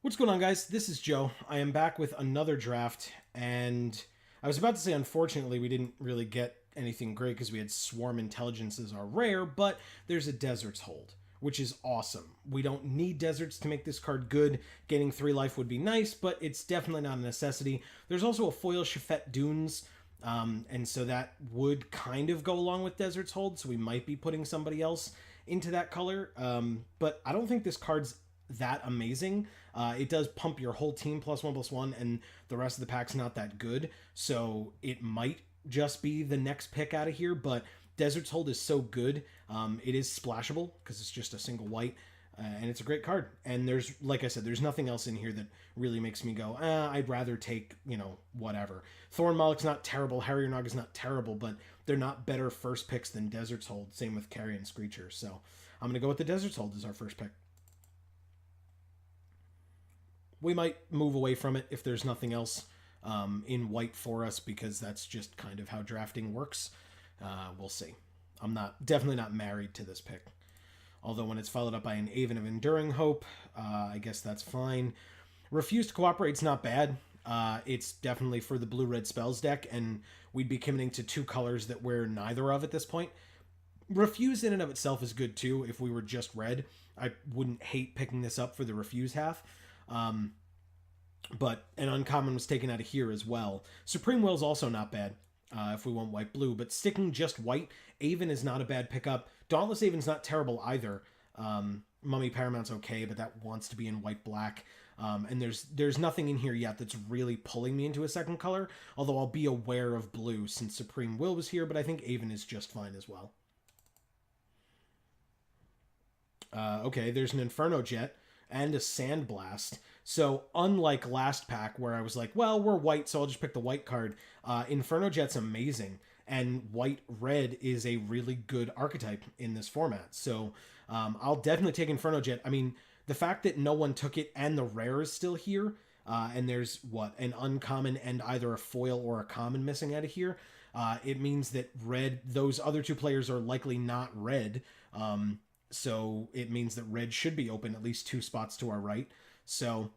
What's going on, guys? This is Joe. I am back with another draft, and I was about to say, unfortunately, we didn't really get anything great because we had Swarm Intelligence as our rare, but there's a Desert's Hold, which is awesome. We don't need Deserts to make this card good. Gaining 3 life would be nice, but it's definitely not a necessity. There's also a foil Shafet Dunes, and so that would kind of go along with Desert's Hold, so we might be putting somebody else into that color, but I don't think this card's that amazing. It does pump your whole team +1/+1, and the rest of the pack's not that good, so it might just be the next pick out of here, but Desert's Hold is so good. It is splashable because it's just a single white, and it's a great card. And there's, like I said, there's nothing else in here that really makes me go, I'd rather take, whatever. Thorn Malek's not terrible, Harrier Nog is not terrible, but they're not better first picks than Desert's Hold. Same with Carrion Screecher, so I'm going to go with the Desert's Hold as our first pick. We might move away from it if there's nothing else in white for us, because that's just kind of how drafting works. We'll see. I'm definitely not married to this pick. Although when it's followed up by an Aven of Enduring Hope, I guess that's fine. Refuse to Cooperate's not bad. It's definitely for the blue-red spells deck, and we'd be committing to 2 colors that we're neither of at this point. Refuse in and of itself is good too. If we were just red, I wouldn't hate picking this up for the Refuse half. But an uncommon was taken out of here as well. Supreme Will's also not bad if we want white-blue, but sticking just white, Aven is not a bad pickup. Dauntless Aven's not terrible either. Mummy Paramount's okay, but that wants to be in white-black. And there's nothing in here yet that's really pulling me into a second color, although I'll be aware of blue since Supreme Will was here, but I think Aven is just fine as well. Okay, there's an Inferno Jet and a Sandblast. So unlike last pack where I was like, well, we're white, so I'll just pick the white card, Inferno Jet's amazing, and white-red is a really good archetype in this format. So I'll definitely take Inferno Jet. I mean, the fact that no one took it and the rare is still here, and there's, an uncommon and either a foil or a common missing out of here, it means that those other 2 players are likely not red, so it means that red should be open at least 2 spots to our right. So,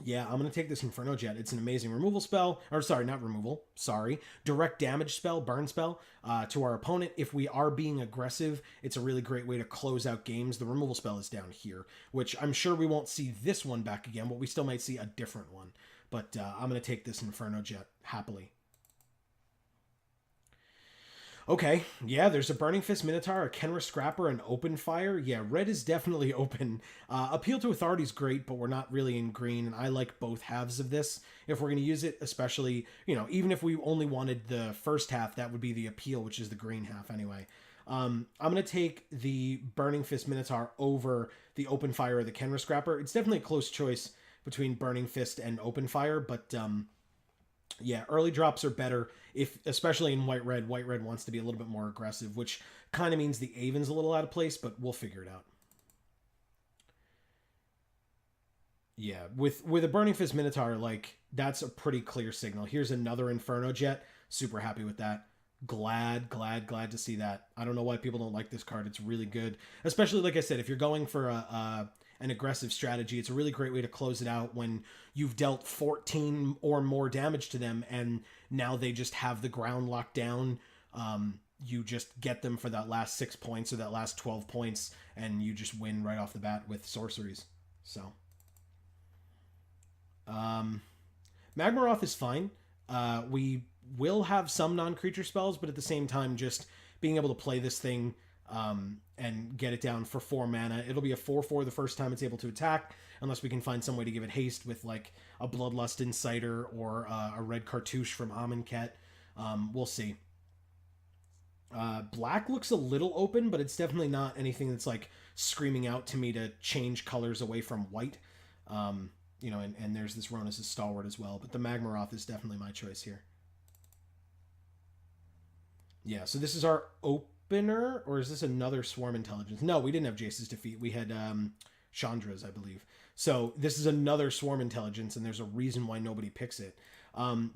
yeah, I'm going to take this Inferno Jet. It's an amazing removal spell. Or, sorry, not removal. Sorry. Direct damage spell, burn spell, to our opponent. If we are being aggressive, it's a really great way to close out games. The removal spell is down here, which I'm sure we won't see this one back again, but we still might see a different one. But I'm going to take this Inferno Jet happily. Okay, yeah, there's a Burning Fist Minotaur, a Kenra Scrapper, and Open Fire. Yeah, red is definitely open. Appeal to Authority is great, but we're not really in green, and I like both halves of this. If we're going to use it, especially, even if we only wanted the first half, that would be the appeal, which is the green half anyway. I'm going to take the Burning Fist Minotaur over the Open Fire or the Kenra Scrapper. It's definitely a close choice between Burning Fist and Open Fire, but yeah, early drops are better, especially in white-red. White-red wants to be a little bit more aggressive, which kind of means the Aven's a little out of place, but we'll figure it out. Yeah, with a Burning Fist Minotaur, that's a pretty clear signal. Here's another Inferno Jet. Super happy with that. Glad to see that. I don't know why people don't like this card. It's really good. Especially, like I said, if you're going for an aggressive strategy, it's a really great way to close it out when you've dealt 14 or more damage to them and now they just have the ground locked down. You just get them for that last 6 points or that last 12 points and you just win right off the bat with sorceries. So Magmaroth is fine. We will have some non-creature spells, but at the same time, just being able to play this thing and get it down for 4 mana. It'll be a 4/4 the first time it's able to attack, unless we can find some way to give it haste with a Bloodlust Inciter or a red Cartouche from Amonkhet. We'll see. Black looks a little open, but it's definitely not anything that's screaming out to me to change colors away from white. And there's this Ronus' Stalwart as well, but the Magmaroth is definitely my choice here. Yeah, so this is our opener, or is this another Swarm Intelligence? No, we didn't have Jace's Defeat. We had Chandra's, I believe. So this is another Swarm Intelligence, and there's a reason why nobody picks it.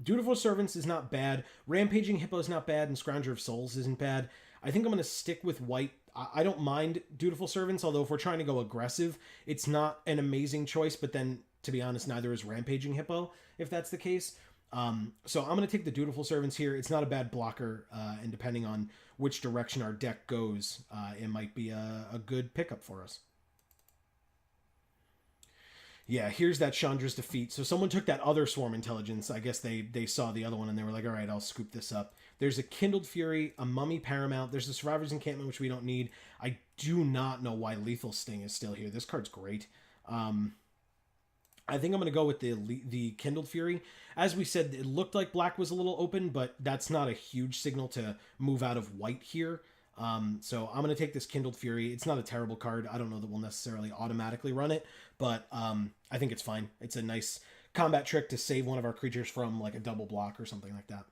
Dutiful Servants is not bad. Rampaging Hippo is not bad, and Scrounger of Souls isn't bad. I think I'm going to stick with white. I don't mind Dutiful Servants, although if we're trying to go aggressive, it's not an amazing choice, but then to be honest, neither is Rampaging Hippo, if that's the case. So I'm going to take the Dutiful Servants here. It's not a bad blocker, and depending on which direction our deck goes, it might be a good pickup for us. Yeah, here's that Chandra's Defeat. So someone took that other Swarm Intelligence. I guess they saw the other one and they were like, all right, I'll scoop this up. There's a Kindled Fury, a Mummy Paramount. There's a Survivor's Encampment, which we don't need. I do not know why Lethal Sting is still here. This card's great. I think I'm going to go with the Kindled Fury. As we said, it looked like black was a little open, but that's not a huge signal to move out of white here. So I'm going to take this Kindled Fury. It's not a terrible card. I don't know that we'll necessarily automatically run it, but I think it's fine. It's a nice combat trick to save one of our creatures from like a double block or something like that.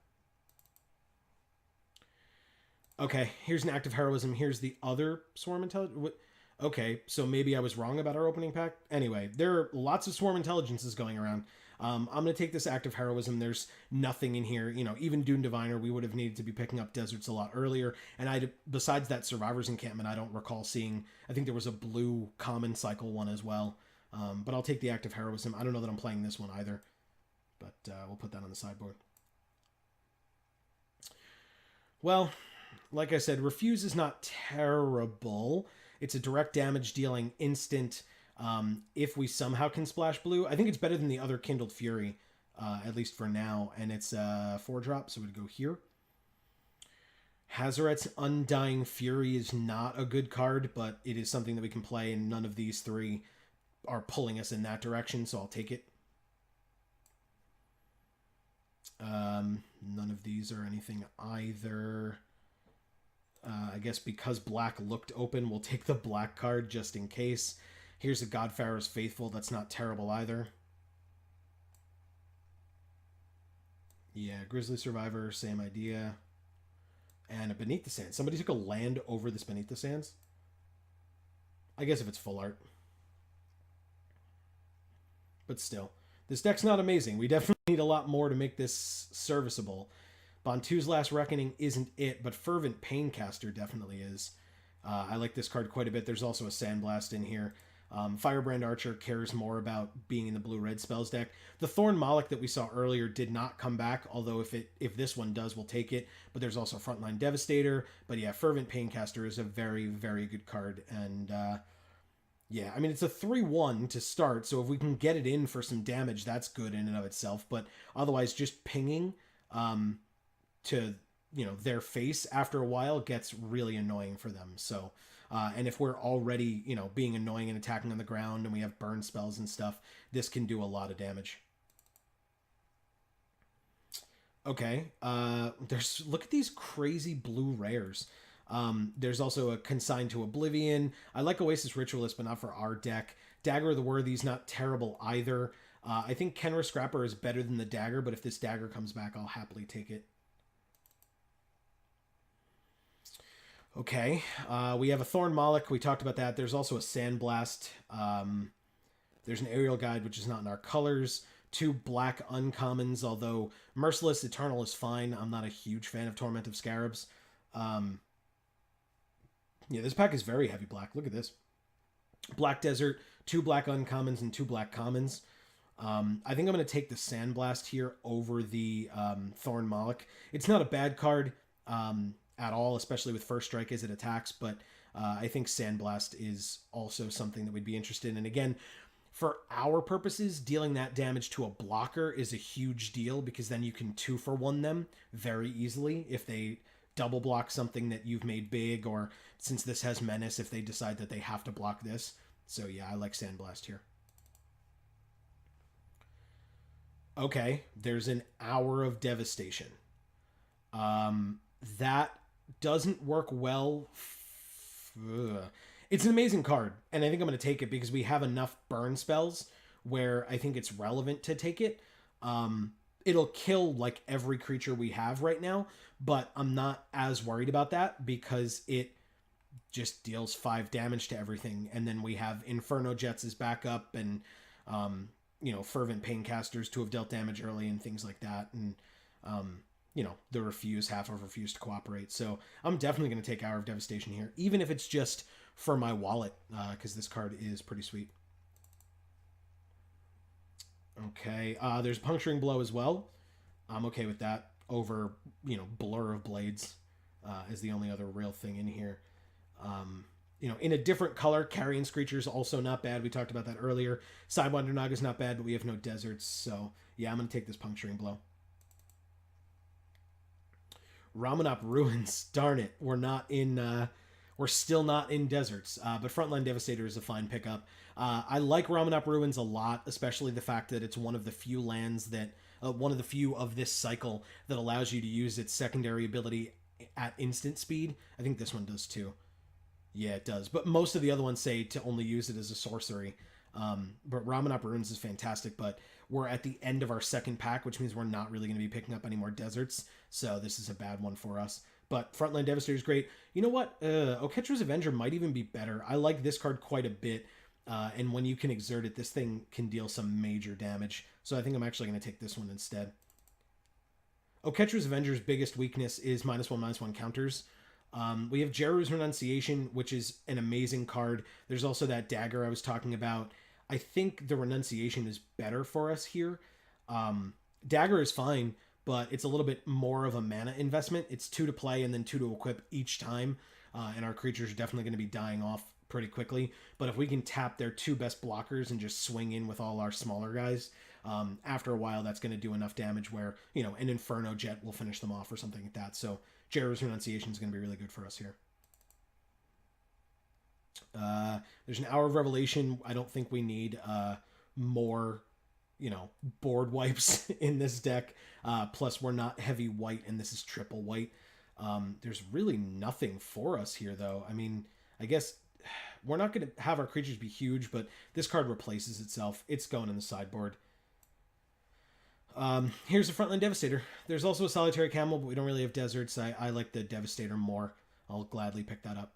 Okay, here's an Act of Heroism. Here's the other Swarm Intelligence. Okay, so maybe I was wrong about our opening pack. Anyway, there are lots of Swarm Intelligences going around. I'm going to take this Act of Heroism. There's nothing in here. You know, even Dune Diviner, we would have needed to be picking up Deserts a lot earlier. And besides that Survivor's Encampment, I don't recall seeing... I think there was a blue common cycle one as well. But I'll take the Act of Heroism. I don't know that I'm playing this one either. But we'll put that on the sideboard. Well, like I said, Refuse is not terrible. It's a direct damage dealing instant if we somehow can splash blue. I think it's better than the other Kindled Fury, at least for now. And it's 4-drop, so we'd go here. Hazoret's Undying Fury is not a good card, but it is something that we can play, and none of these three are pulling us in that direction, so I'll take it. None of these are anything either. I guess because black looked open, we'll take the black card just in case. Here's a Godfarer's Faithful. That's not terrible either. Yeah, Grizzly Survivor, same idea. And a Beneath the Sands. Somebody took a land over this Beneath the Sands. I guess if it's full art. But still, this deck's not amazing. We definitely need a lot more to make this serviceable. Bantu's Last Reckoning isn't it, but Fervent Paincaster definitely is. I like this card quite a bit. There's also a Sandblast in here. Firebrand Archer cares more about being in the blue-red spells deck. The Thorn Moloch that we saw earlier did not come back, although if this one does, we'll take it. But there's also Frontline Devastator. But yeah, Fervent Paincaster is a very, very good card. And yeah, I mean, it's a 3-1 to start, so if we can get it in for some damage, that's good in and of itself. But otherwise, just pinging... to, you know, their face after a while gets really annoying for them. So, and if we're already, you know, being annoying and attacking on the ground and we have burn spells and stuff, this can do a lot of damage. Okay, look at these crazy blue rares. There's also a Consigned to Oblivion. I like Oasis Ritualist, but not for our deck. Dagger of the Worthy's not terrible either. I think Kenra Scrapper is better than the Dagger, but if this Dagger comes back, I'll happily take it. Okay, we have a Thorn Moloch. We talked about that. There's also a Sandblast. There's an Aerial Guide, which is not in our colors. 2 black uncommons, although Merciless Eternal is fine. I'm not a huge fan of Torment of Scarabs. Yeah, this pack is very heavy black. Look at this. Black Desert, 2 black uncommons, and 2 black commons. I think I'm going to take the Sandblast here over the Thorn Moloch. It's not a bad card. At all, especially with First Strike as it attacks, but I think Sandblast is also something that we'd be interested in. And again, for our purposes, dealing that damage to a blocker is a huge deal because then you can 2-for-1 them very easily if they double block something that you've made big, or since this has Menace, if they decide that they have to block this. So yeah, I like Sandblast here. Okay, there's an Hour of Devastation. That doesn't work well. It's an amazing card, and I think I'm going to take it because we have enough burn spells where I think it's relevant to take it. It'll kill like every creature we have right now, but I'm not as worried about that because it just deals 5 damage to everything, and then we have Inferno Jets as backup, and you know, Fervent Paincasters to have dealt damage early and things like that, and you know, the half of Refuse to Cooperate. So I'm definitely going to take Hour of Devastation here, even if it's just for my wallet, because this card is pretty sweet. Okay. There's Puncturing Blow as well. I'm okay with that over, Blur of Blades is the only other real thing in here. Um, in a different color, Carrion Screecher's also not bad. We talked about that earlier. Sidewinder Naga's not bad, but we have no deserts. So, yeah, I'm going to take this Puncturing Blow. Ramanop Ruins. Darn it. We're still not in deserts. But Frontline Devastator is a fine pickup. I like Ramanop Ruins a lot, especially the fact that it's one of the few lands that, one of the few of this cycle that allows you to use its secondary ability at instant speed. I think this one does too. Yeah, it does. But most of the other ones say to only use it as a sorcery. But Ramanop Ruins is fantastic, but we're at the end of our second pack, which means we're not really going to be picking up any more deserts. So this is a bad one for us. But Frontline Devastator is great. You know what? Oketra's Avenger might even be better. I like this card quite a bit. And when you can exert it, this thing can deal some major damage. So I think I'm actually going to take this one instead. Oketra's Avenger's biggest weakness is -1/-1 counters. We have Jeru's Renunciation, which is an amazing card. There's also that dagger I was talking about. I think the Renunciation is better for us here. Dagger is fine, but it's a little bit more of a mana investment. It's 2 to play and then 2 to equip each time, and our creatures are definitely going to be dying off pretty quickly. But if we can tap their 2 best blockers and just swing in with all our smaller guys, after a while that's going to do enough damage where, an Inferno Jet will finish them off or something like that. So Jeru's Renunciation is going to be really good for us here. There's an Hour of Revelation. I don't think we need more, board wipes in this deck. Plus, we're not heavy white, and this is triple white. There's really nothing for us here, though. I mean, I guess we're not going to have our creatures be huge, but this card replaces itself. It's going in the sideboard. Here's the Frontline Devastator. There's also a Solitary Camel, but we don't really have deserts. I like the Devastator more. I'll gladly pick that up.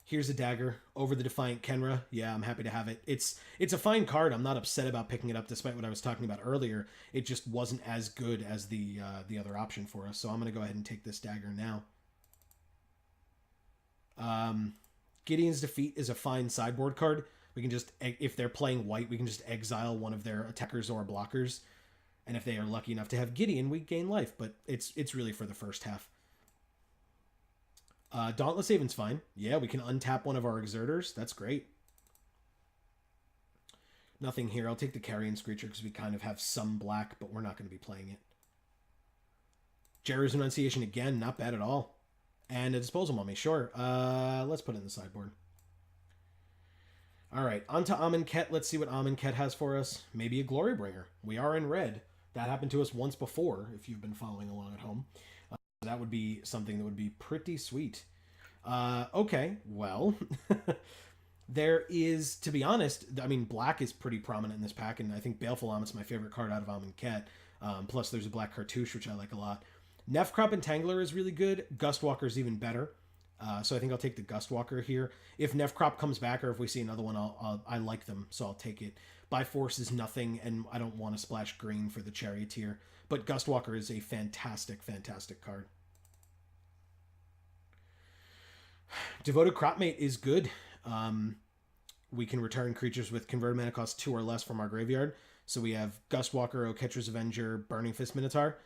Here's a dagger over the Defiant Kenra. Yeah, I'm happy to have it. It's a fine card. I'm not upset about picking it up, despite what I was talking about earlier. It just wasn't as good as the other option for us. So I'm going to go ahead and take this dagger now. Gideon's Defeat is a fine sideboard card. We can just, if they're playing white, we can just exile one of their attackers or blockers. And if they are lucky enough to have Gideon, we gain life. But it's really for the first half. Dauntless Haven's fine. Yeah, we can untap one of our Exerters. That's great. Nothing here. I'll take the Carrion Screecher because we kind of have some black, but we're not going to be playing it. Jeru's Renunciation again, not bad at all. And a Disposal Mummy, sure. Let's put it in the sideboard. All right, on to Amonkhet. Let's see what Amonkhet has for us. Maybe a Glorybringer. We are in red. That happened to us once before, if you've been following along at home. That would be something that would be pretty sweet. Okay, well, there is, to be honest, I mean, black is pretty prominent in this pack, and I think Baleful Amit's my favorite card out of Amonkhet. Plus, there's a black Cartouche, which I like a lot. Nefcrop Entangler is really good. Gustwalker is even better. So I think I'll take the Gustwalker here. If Nefcrop comes back, or if we see another one, I like them, so I'll take it. By Force is nothing, and I don't want to splash green for the Charioteer. But Gustwalker is a fantastic, fantastic card. Devoted Cropmate is good. We can return creatures with converted mana cost 2 or less from our graveyard. So we have Gustwalker, Oketra's Avenger, Burning Fist Minotaur.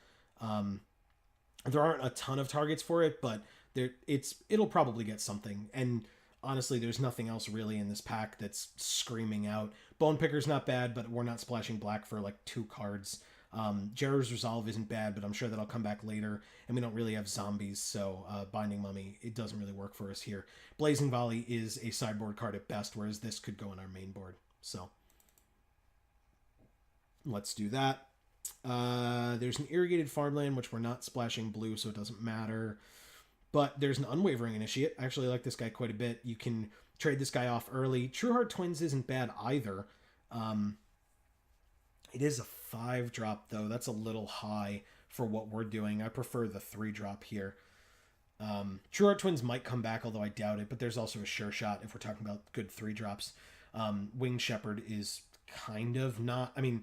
There aren't a ton of targets for it, but it'll probably get something. And honestly, there's nothing else really in this pack that's screaming out. Bone Picker's not bad, but we're not splashing black for like 2 cards. Jeru's Resolve isn't bad, but I'm sure that'll come back later. And we don't really have zombies, so Binding Mummy, it doesn't really work for us here. Blazing Volley is a sideboard card at best, whereas this could go in our main board. So let's do that. There's an Irrigated Farmland, which we're not splashing blue, so it doesn't matter. But there's an Unwavering Initiate. I actually like this guy quite a bit. You can trade this guy off early. Trueheart Twins isn't bad either. It is a 5-drop, though. That's a little high for what we're doing. I prefer the 3-drop here. Trueheart Twins might come back, although I doubt it. But there's also a Sure Shot if we're talking about good 3-drops. Winged Shepherd is kind of not... I mean,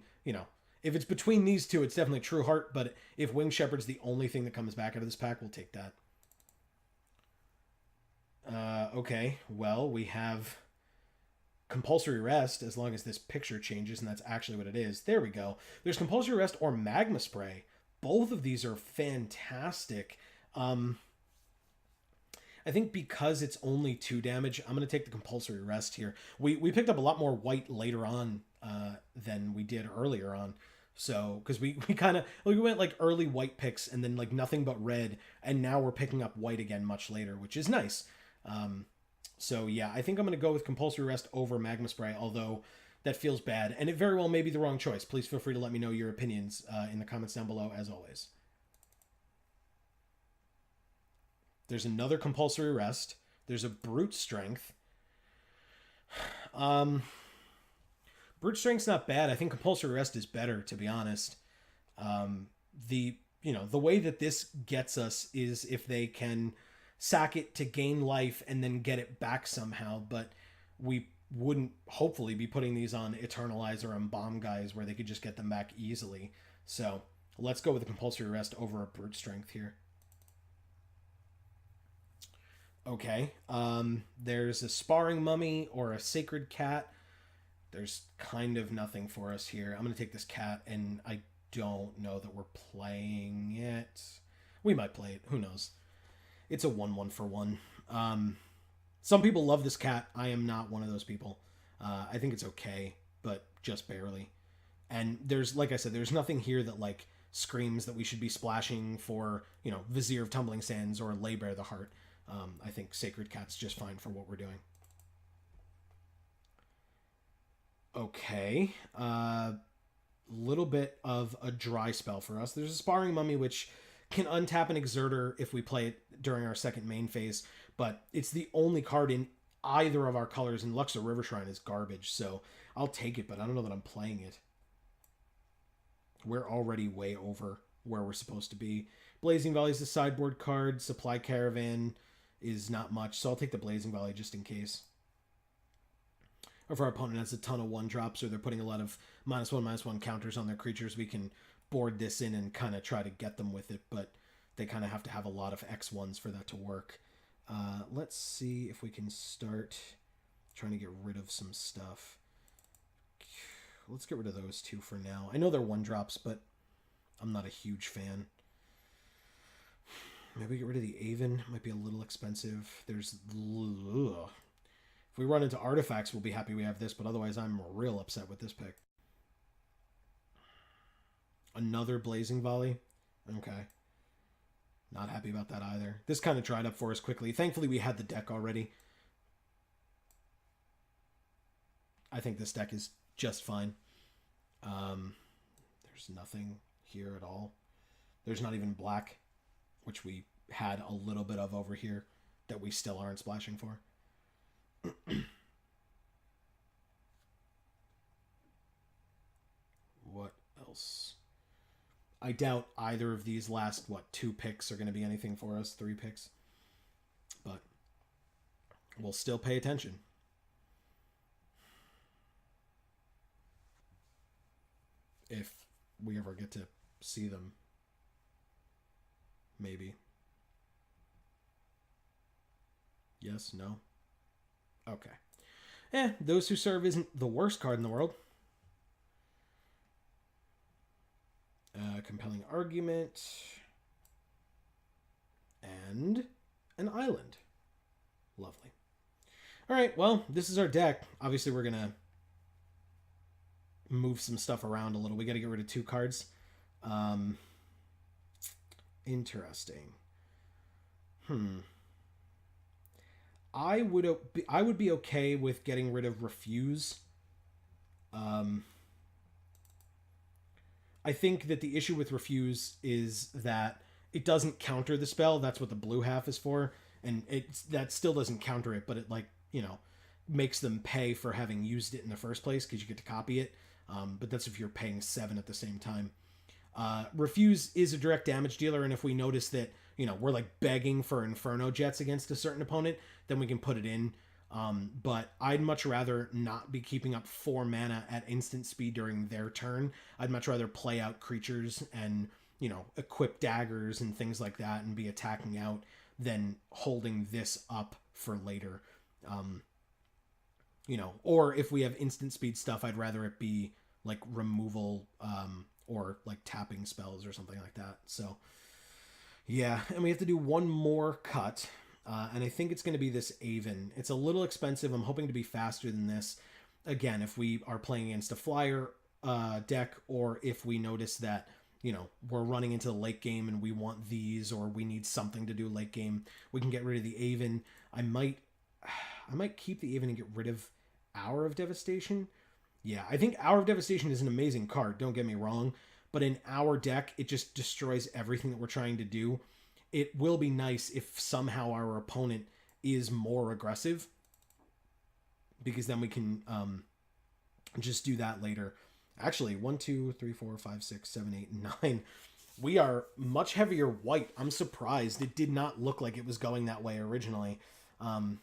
if it's between these two, it's definitely Trueheart. But if Winged Shepherd's the only thing that comes back out of this pack, we'll take that. Okay, well, we have compulsory rest, as long as this picture changes, and that's actually what it is. There we go. There's compulsory rest or magma spray. Both of these are fantastic. I think because it's only 2 damage, I'm going to take the compulsory rest here. We picked up a lot more white later on than we did earlier on. So, because we kind of, we went like early white picks and then like nothing but red, and now we're picking up white again much later, which is nice. So yeah, I think I'm going to go with compulsory rest over magma spray, although that feels bad, and it very well may be the wrong choice. Please feel free to let me know your opinions in the comments down below, as always. There's another compulsory rest. There's a brute strength. Um, brute strength's not bad. I think compulsory rest is better, to be honest. The way that this gets us is if they can sack it to gain life and then get it back somehow, but we wouldn't hopefully be putting these on Eternalize or Embalm guys where they could just get them back easily. So let's go with the compulsory rest over a brute strength here. Okay. There's a sparring mummy or a sacred cat. There's kind of nothing for us here. I'm going to take this cat, and I don't know that we're playing it. We might play it. Who knows? It's a 1/1 for 1. Some people love this cat. I am not one of those people. I think it's okay, but just barely. And there's, like I said, there's nothing here that like screams that we should be splashing for, Vizier of Tumbling Sands or Lay Bare the Heart. I think Sacred Cat's just fine for what we're doing. Okay. Little bit of a dry spell for us. There's a Sparring Mummy, which can untap an Exerter if we play it during our second main phase, but it's the only card in either of our colors, and Luxor River Shrine is garbage, so I'll take it, but I don't know that I'm playing it. We're already way over where we're supposed to be. Blazing Volley is the sideboard card. Supply Caravan is not much, so I'll take the Blazing Volley just in case. Or if our opponent has a ton of 1-drops, or they're putting a lot of -1/-1 counters on their creatures, we can board this in and kind of try to get them with it, but they kind of have to have a lot of X1s for that to work. Let's see if we can start trying to get rid of some stuff. Let's get rid of those 2 for now. I know they're 1-drops, but I'm not a huge fan. Maybe get rid of the Aven. Might be a little expensive. There's... Ugh. If we run into artifacts, we'll be happy we have this, but otherwise I'm real upset with this pick. Another Blazing Volley. Okay. Not happy about that either. This kind of dried up for us quickly. Thankfully, we had the deck already. I think this deck is just fine. There's nothing here at all. There's not even black, which we had a little bit of over here that we still aren't splashing for. What else? I doubt either of these last, 2 picks are going to be anything for us, 3 picks. But we'll still pay attention. If we ever get to see them. Maybe. Yes, no? Okay. Those Who Serve isn't the worst card in the world. Compelling Argument. And an island. Lovely. Alright, well, this is our deck. Obviously, we're going to move some stuff around a little. We got to get rid of 2 cards. Interesting. I would be okay with getting rid of Refuse. I think that the issue with Refuse is that it doesn't counter the spell. That's what the blue half is for, and that still doesn't counter it, but it makes them pay for having used it in the first place because you get to copy it. But that's if you're paying 7 at the same time. Refuse is a direct damage dealer, and if we notice that we're like begging for Inferno Jets against a certain opponent, then we can put it in. But I'd much rather not be keeping up 4 mana at instant speed during their turn. I'd much rather play out creatures and equip daggers and things like that and be attacking out than holding this up for later. you know, or if we have instant speed stuff, I'd rather it be like removal or like tapping spells or something like that. So yeah, and we have to do one more cut. And I think it's going to be this Aven. It's a little expensive. I'm hoping to be faster than this. Again, if we are playing against a flyer deck, or if we notice that, you know, we're running into the late game and we want these, or we need something to do late game, we can get rid of the Aven. I might keep the Aven and get rid of Hour of Devastation. Yeah, I think Hour of Devastation is an amazing card, don't get me wrong, but in our deck, it just destroys everything that we're trying to do. It will be nice if somehow our opponent is more aggressive, because then we can just do that later. Actually, 1, 2, 3, 4, 5, 6, 7, 8, 9. We are much heavier white. I'm surprised. It did not look like it was going that way originally. So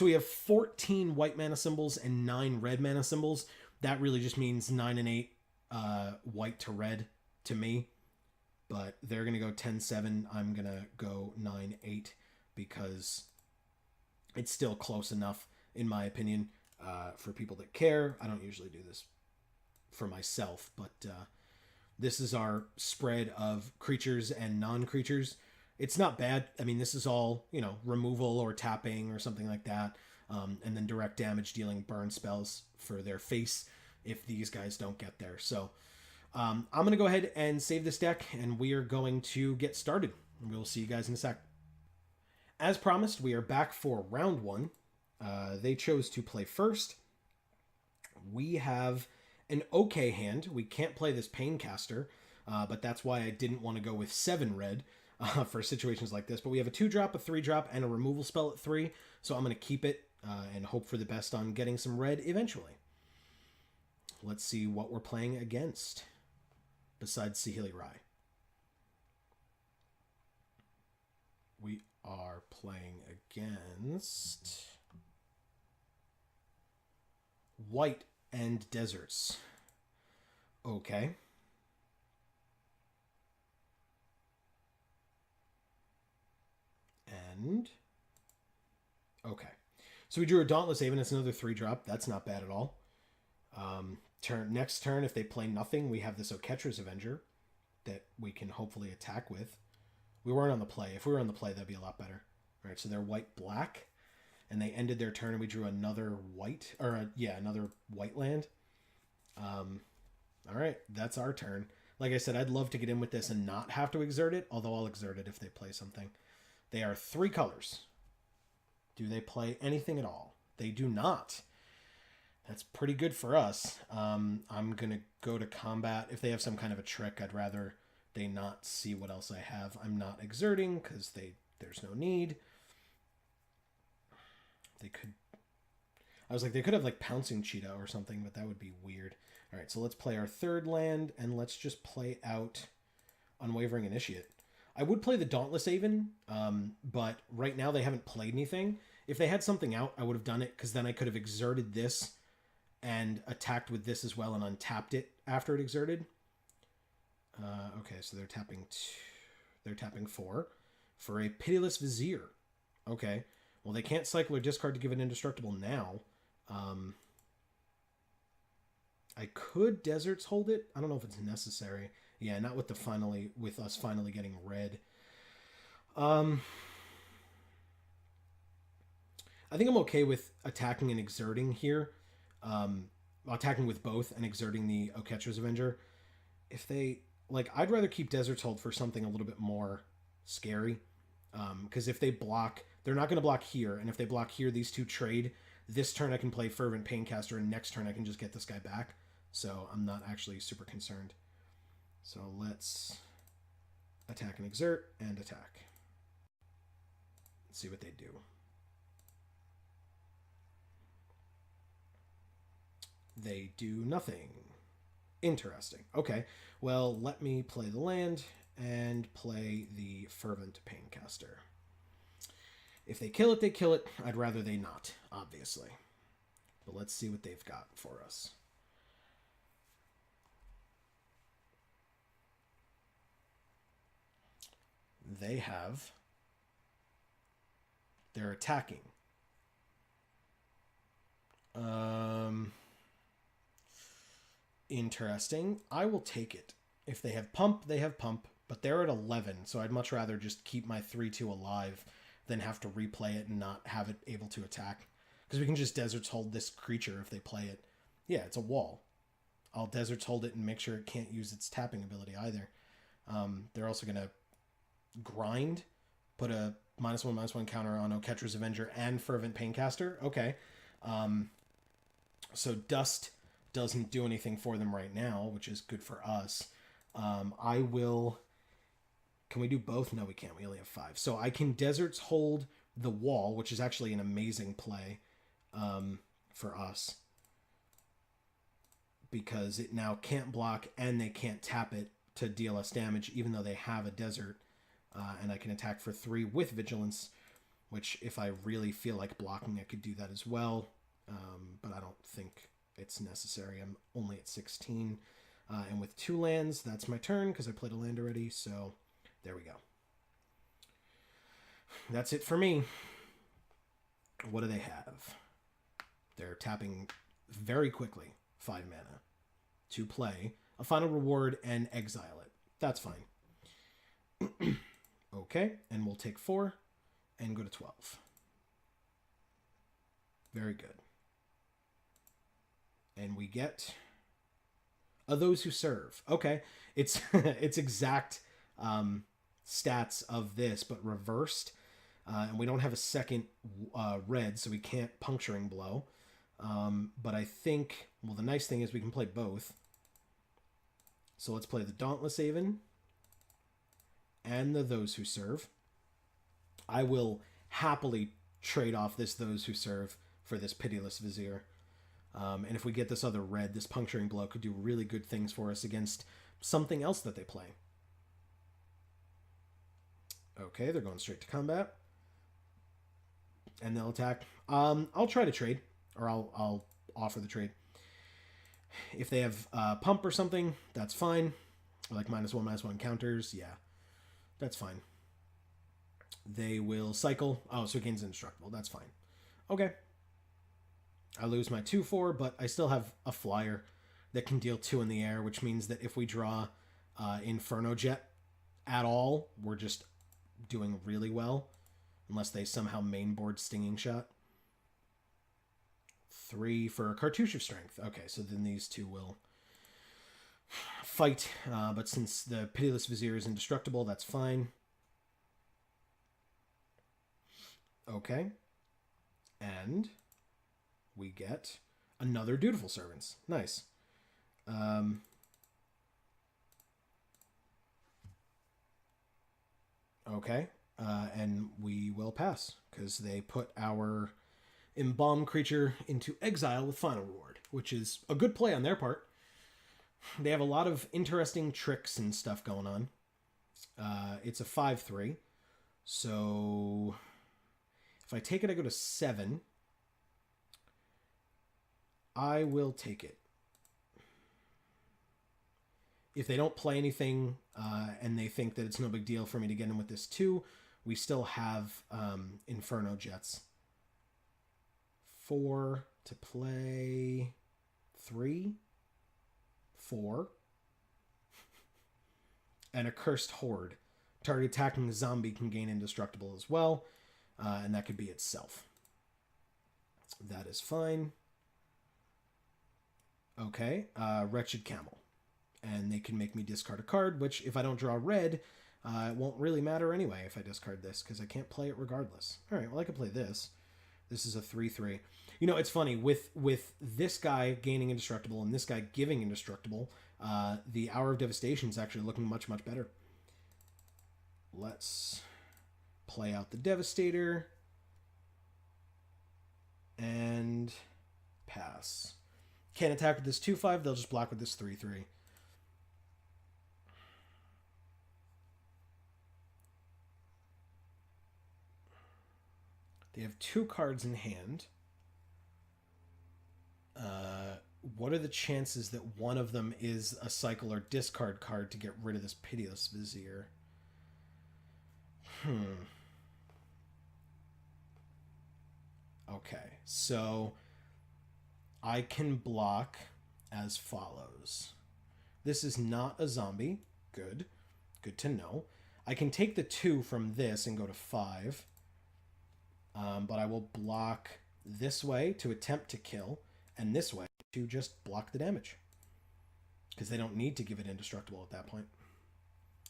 we have 14 white mana symbols and 9 red mana symbols. That really just means 9 and 8 white to red to me. But they're going to go 10-7. I'm going to go 9-8 because it's still close enough, in my opinion, for people that care. I don't usually do this for myself, but this is our spread of creatures and non-creatures. It's not bad. I mean, this is all, you know, removal or tapping or something like that. And then direct damage dealing burn spells for their face if these guys don't get there. So I'm going to go ahead and save this deck, and we are going to get started. We'll see you guys in a sec. As promised, we are back for round 1. They chose to play first. We have an okay hand. We can't play this Paincaster, but that's why I didn't want to go with 7 red for situations like this. But we have a 2-drop, a 3-drop, and a removal spell at 3, so I'm going to keep it and hope for the best on getting some red eventually. Let's see what we're playing against, besides Saheeli Rai. We are playing against White and Deserts. Okay. And okay. So we drew a Dauntless Haven. It's another 3-drop. That's not bad at all. Next turn, if they play nothing, we have this Oketra's Avenger that we can hopefully attack with. We weren't on the play. If we were on the play, that'd be a lot better. All right, so they're white-black, and they ended their turn, and we drew another white, or another white land. All right, that's our turn. Like I said, I'd love to get in with this and not have to exert it, although I'll exert it if they play something. They are 3 colors. Do they play anything at all? They do not. That's pretty good for us. I'm going to go to combat. If they have some kind of a trick, I'd rather they not see what else I have. I'm not exerting because there's no need. They could... I was like, they could have like Pouncing Cheetah or something, but that would be weird. All right, so let's play our 3rd land, and let's just play out Unwavering Initiate. I would play the Dauntless Haven, but right now they haven't played anything. If they had something out, I would have done it, because then I could have exerted this and attacked with this as well and untapped it after it exerted. Okay, so they're tapping 4 for a Pitiless Vizier. Okay, well, they can't cycle or discard to give it indestructible now. I could Deserts hold it. I don't know if it's necessary. Yeah, not with us finally getting red. I think I'm okay with attacking and exerting here. Attacking with both and exerting the Oketra's Avenger. If they... Like, I'd rather keep Deserts hold for something a little bit more scary. Because if they block... They're not going to block here. And if they block here, these two trade. This turn I can play Fervent Paincaster, and next turn I can just get this guy back. So I'm not actually super concerned. So let's attack and exert, and attack. Let's see what they do. They do nothing. Interesting. Okay, well, let me play the land and play the Fervent Paincaster. If they kill it, they kill it. I'd rather they not, obviously. But let's see what they've got for us. They have They're attacking. Interesting. I will take it. If they have pump, they have pump. But they're at 11, so I'd much rather just keep my 3-2 alive than have to replay it and not have it able to attack. Because we can just Deserts Hold this creature if they play it. Yeah, it's a wall. I'll Deserts Hold it and make sure it can't use its tapping ability either. They're also going to grind, put a -1/-1 counter on Oketra's Avenger and Fervent Paincaster. Okay. So Dust doesn't do anything for them right now, which is good for us. I will... Can we do both? No, we can't. We only have 5. So I can Deserts Hold the wall, which is actually an amazing play for us. Because it now can't block and they can't tap it to deal us damage, even though they have a desert. And I can attack for 3 with Vigilance, which if I really feel like blocking, I could do that as well. But I don't think it's necessary. I'm only at 16. And with 2 lands, that's my turn because I played a land already. So there we go. That's it for me. What do they have? They're tapping very quickly. 5 mana to play a final reward and exile it. That's fine. Okay, and we'll take 4 and go to 12. Very good. And we get Those Who Serve. Okay, it's it's exact stats of this, but reversed. And we don't have a second red, so we can't Puncturing Blow. But I think, well, the nice thing is we can play both. So let's play the Dauntless Haven and the Those Who Serve. I will happily trade off this Those Who Serve for this Pitiless Vizier. And if we get this other red, this Puncturing Blow could do really good things for us against something else that they play. Okay, they're going straight to combat. And they'll attack. I'll try to trade. Or I'll offer the trade. If they have pump or something, that's fine. Or like -1/-1 counters, yeah. That's fine. They will cycle. Oh, so it gains indestructible. That's fine. Okay. I lose my 2/4, but I still have a flyer that can deal 2 in the air, which means that if we draw Inferno Jet at all, we're just doing really well. Unless they somehow mainboard Stinging Shot. 3 for a Cartouche of Strength. Okay, so then these 2 will fight. But since the Pitiless Vizier is indestructible, that's fine. Okay. And we get another Dutiful Servants. Nice. Okay. And we will pass because they put our Embalm creature into exile with final reward, which is a good play on their part. They have a lot of interesting tricks and stuff going on. It's a 5/3. So if I take it, I go to 7. I will take it. If they don't play anything and they think that it's no big deal for me to get in with this 2, we still have Inferno Jets. 4 to play. 3, 4, and a Cursed Horde. Target attacking the zombie can gain indestructible as well, and that could be itself. That is fine. Okay, Wretched Camel. And they can make me discard a card, which if I don't draw red, it won't really matter anyway if I discard this, because I can't play it regardless. All right, well, I can play this. This is a 3/3. You know, it's funny, with this guy gaining indestructible and this guy giving indestructible, the Hour of Devastation is actually looking much, much better. Let's play out the Devastator. And pass. Can't attack with this 2/5, they'll just block with this 3/3. They have 2 cards in hand. What are the chances that one of them is a cycle or discard card to get rid of this Pitiless Vizier? Okay, so I can block as follows. This is not a zombie. Good. Good to know. I can take the 2 from this and go to 5. But I will block this way to attempt to kill, and this way to just block the damage. Because they don't need to give it indestructible at that point.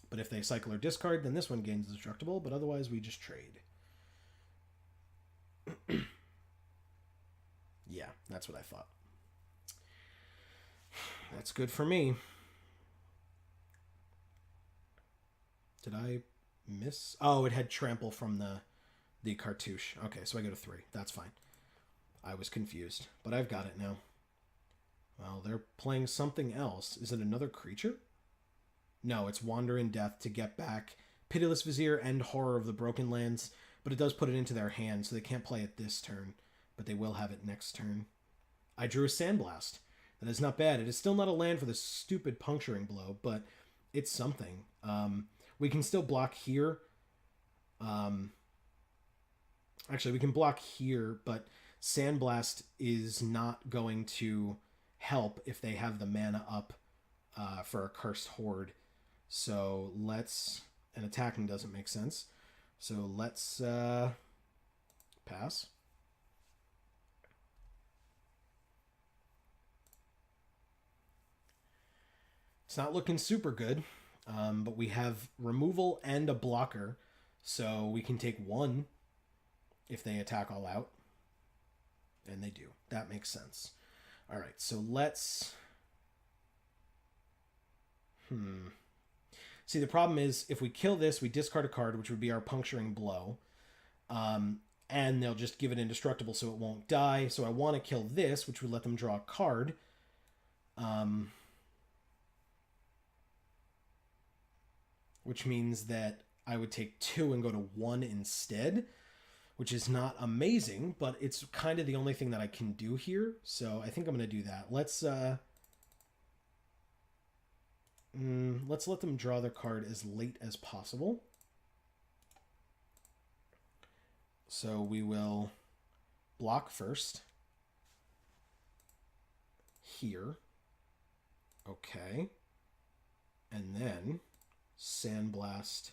But if they cycle or discard, then this one gains indestructible, but otherwise we just trade. Yeah, that's what I thought. That's good for me. Did I miss? Oh, it had trample from the cartouche. Okay, so I go to 3. That's fine. I was confused, but I've got it now. Well, they're playing something else. Is it another creature? No, it's Wander in Death to get back Pitiless Vizier and Horror of the Broken Lands, but it does put it into their hand, so they can't play it this turn, but they will have it next turn. I drew a Sandblast. That is not bad. It is still not a land for the stupid Puncturing Blow, but it's something. We can still block here. Actually, we can block here, but Sandblast is not going to help if they have the mana up for a Cursed Horde. So let's... And attacking doesn't make sense. So let's pass. It's not looking super good, but we have removal and a blocker, so we can take 1 if they attack all out. And they do. That makes sense. All right, so let's... See, the problem is, if we kill this, we discard a card, which would be our Puncturing Blow. And they'll just give it indestructible so it won't die. So I want to kill this, which would let them draw a card. Which means that I would take 2 and go to 1 instead, which is not amazing, but it's kind of the only thing that I can do here. So I think I'm going to do that. Let's let them draw their card as late as possible. So we will block first. Here. Okay. And then Sandblast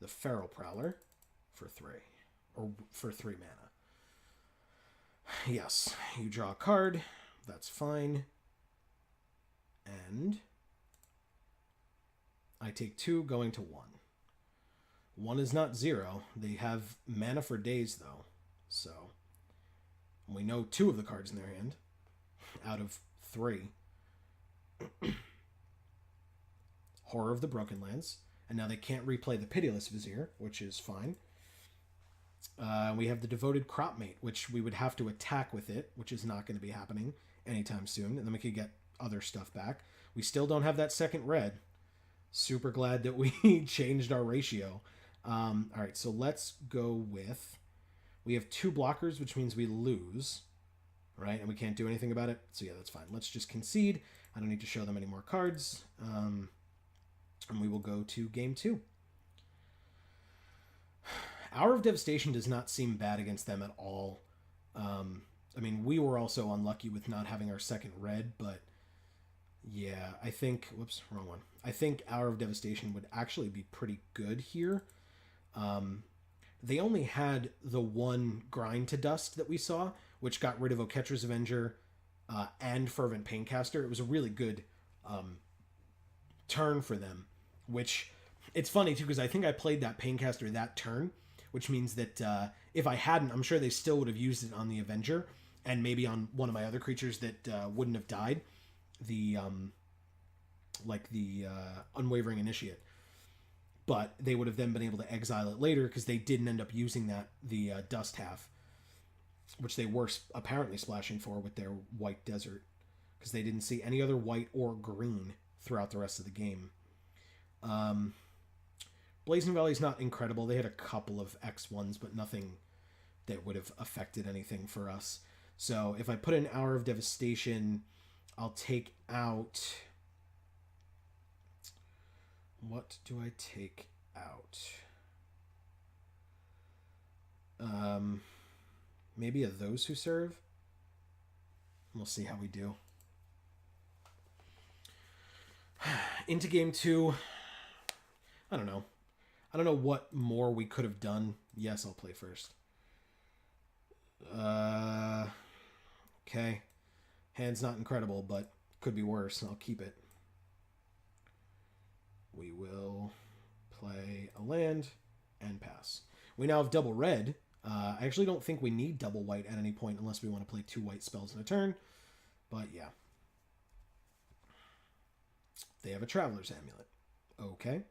the Feral Prowler for 3. Or for 3 mana. Yes, you draw a card. That's fine. And I take 2 going to 1. 1 is not 0. They have mana for days, though. So we know 2 of the cards in their hand out of 3. Horror of the Broken Lands. And now they can't replay the Pitiless Vizier, which is fine. We have the Devoted Cropmate, which we would have to attack with it, which is not going to be happening anytime soon. And then we could get other stuff back. We still don't have that second red. Super glad that we changed our ratio. All right, so let's go with... We have 2 blockers, which means we lose, right? And we can't do anything about it. So yeah, that's fine. Let's just concede. I don't need to show them any more cards. And we will go to game 2. Hour of Devastation does not seem bad against them at all. I mean, we were also unlucky with not having our second red, but yeah, I think... Whoops, wrong one. I think Hour of Devastation would actually be pretty good here. They only had the 1 Grind to Dust that we saw, which got rid of Oketra's Avenger and Fervent Paincaster. It was a really good turn for them, which... It's funny, too, because I think I played that Paincaster that turn, which means that if I hadn't, I'm sure they still would have used it on the Avenger, and maybe on one of my other creatures that wouldn't have died, the Unwavering Initiate. But they would have then been able to exile it later, because they didn't end up using the Dust Half, which they were apparently splashing for with their White Desert, because they didn't see any other white or green throughout the rest of the game. Blazing Valley is not incredible. They had a couple of X1s, but nothing that would have affected anything for us. So if I put an Hour of Devastation, I'll take out... What do I take out? Maybe a Those Who Serve? We'll see how we do. Into game 2. I don't know. I don't know what more we could have done. Yes, I'll play first. Okay. Hand's not incredible, but could be worse. I'll keep it. We will play a land and pass. We now have double red. I actually don't think we need double white at any point unless we want to play 2 white spells in a turn. But yeah. They have a Traveler's Amulet. Okay.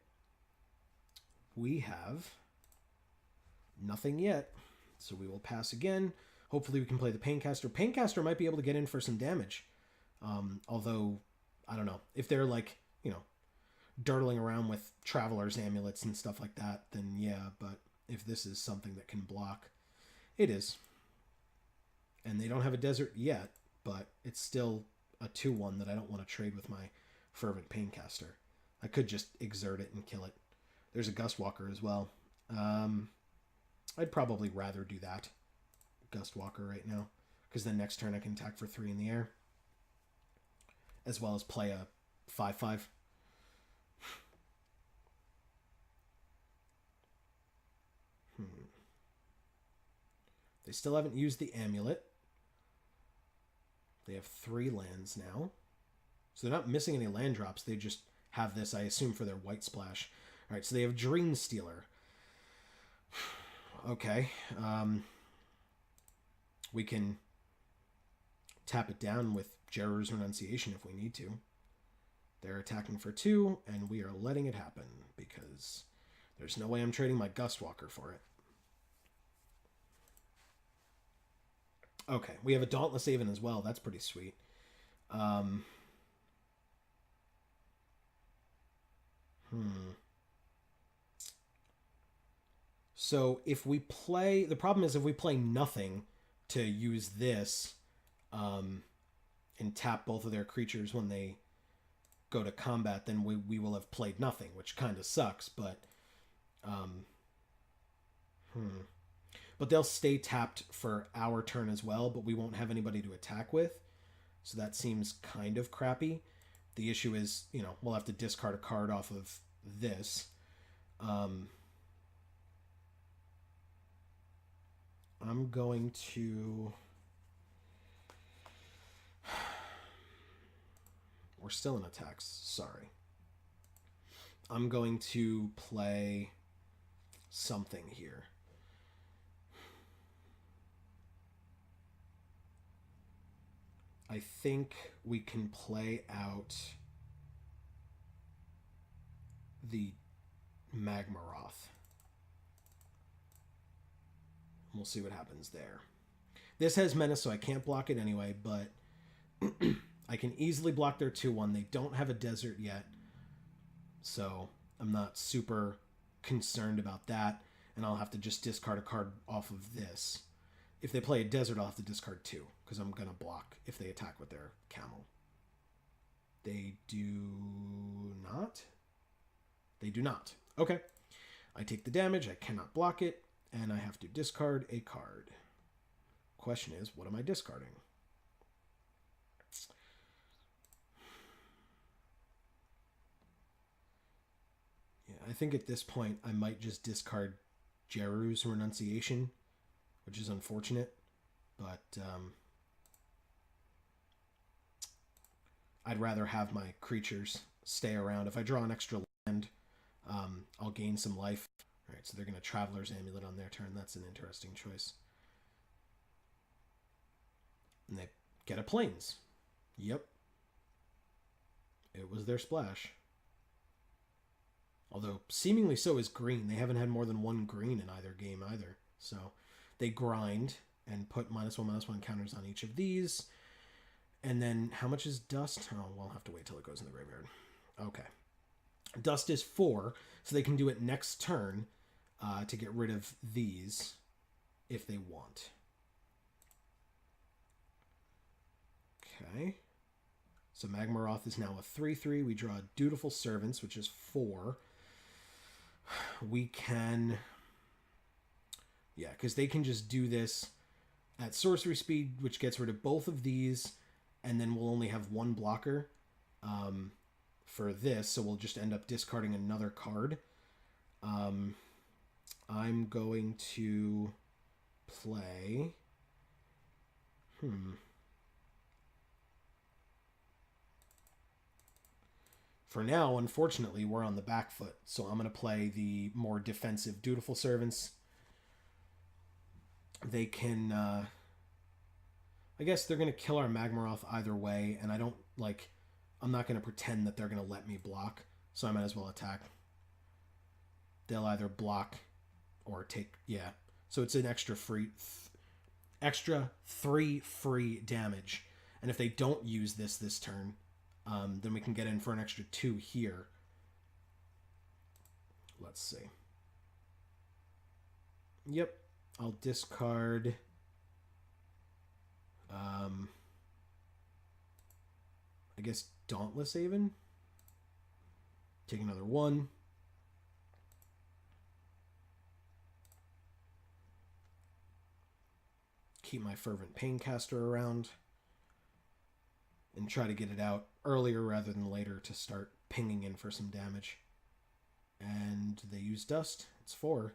We have nothing yet. So we will pass again. Hopefully we can play the Paincaster. Paincaster might be able to get in for some damage. Although, I don't know. If they're like, you know, durdling around with Traveler's Amulets and stuff like that, then yeah. But if this is something that can block, it is. And they don't have a desert yet, but it's still a 2-1 that I don't want to trade with my Fervent Paincaster. I could just exert it and kill it. There's a Gustwalker as well. I'd probably rather do that. Gustwalker right now. Because then next turn I can attack for 3 in the air. As well as play a 5/5. They still haven't used the amulet. They have 3 lands now. So they're not missing any land drops. They just have this, I assume, for their white splash. All right, so they have Dream Stealer. Okay. We can tap it down with Jeru's Renunciation if we need to. They're attacking for 2, and we are letting it happen because there's no way I'm trading my Gustwalker for it. Okay, we have a Dauntless Haven as well. That's pretty sweet. So if we play... The problem is if we play nothing to use this and tap both of their creatures when they go to combat, then we will have played nothing, which kind of sucks, but... But they'll stay tapped for our turn as well, but we won't have anybody to attack with. So that seems kind of crappy. The issue is, you know, we'll have to discard a card off of this. I'm going to... We're still in attacks. Sorry. I'm going to play something here. I think we can play out the Magmaroth. We'll see what happens there. This has Menace, so I can't block it anyway, but I can easily block their 2-1. They don't have a desert yet, so I'm not super concerned about that, and I'll have to just discard a card off of this. If they play a desert, I'll have to discard 2, because I'm going to block if they attack with their camel. They do not? They do not. Okay. I take the damage, I cannot block it, and I have to discard a card. Question is, what am I discarding? Yeah, I think at this point I might just discard Jeru's Renunciation, which is unfortunate, but I'd rather have my creatures stay around. If I draw an extra land, I'll gain some life. All right, so they're going to Traveler's Amulet on their turn. That's an interesting choice. And they get a Plains. Yep. It was their splash. Although, seemingly so is green. They haven't had more than 1 green in either game either. So, they grind and put -1/-1 counters on each of these. And then, how much is Dust? Oh, we'll have to wait till it goes in the graveyard. Okay. Dust is 4, so they can do it next turn to get rid of these if they want. Okay. So Magmaroth is now a 3/3. We draw Dutiful Servants, which is 4. We can... Yeah, because they can just do this at sorcery speed, which gets rid of both of these, and then we'll only have one blocker for this, so we'll just end up discarding another card. I'm going to play... For now, unfortunately, we're on the back foot, so I'm going to play the more defensive Dutiful Servants. They can... I guess they're going to kill our Magmaroth either way, and I don't, like... I'm not going to pretend that they're going to let me block, so I might as well attack. They'll either block or take... Yeah. So it's an extra 3 free damage. And if they don't use this turn, then we can get in for an extra 2 here. Let's see. Yep. I'll discard... I guess Dauntless Haven. Take another 1. Keep my Fervent Paincaster around. And try to get it out earlier rather than later to start pinging in for some damage. And they use Dust. It's 4.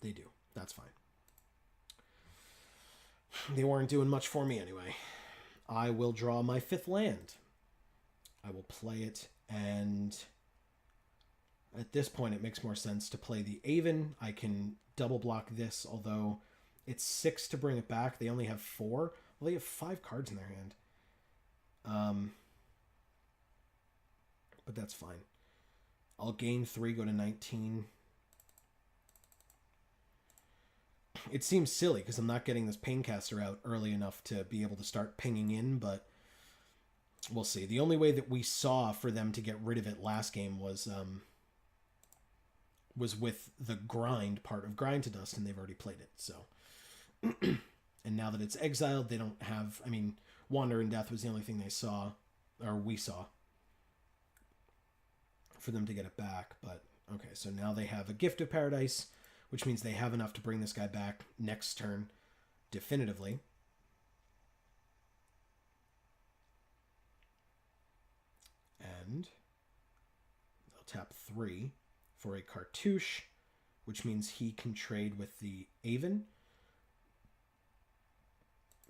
They do. That's fine. They weren't doing much for me anyway. I will draw my 5th land. I will play it, and at this point it makes more sense to play the Aven. I can double block this, although it's 6 to bring it back. They only have 4. Well, they have 5 cards in their hand. But that's fine. I'll gain 3, go to 19. It seems silly because I'm not getting this Paincaster out early enough to be able to start pinging in, but we'll see. The only way that we saw for them to get rid of it last game was with the grind part of Grind to Dust, and they've already played it. So, and now that it's exiled, they don't have... I mean, Wander in Death was the only thing they saw, or we saw, for them to get it back. But, okay, so now they have a Gift of Paradise, which means they have enough to bring this guy back next turn definitively. And they'll tap 3 for a Cartouche, which means he can trade with the Aven.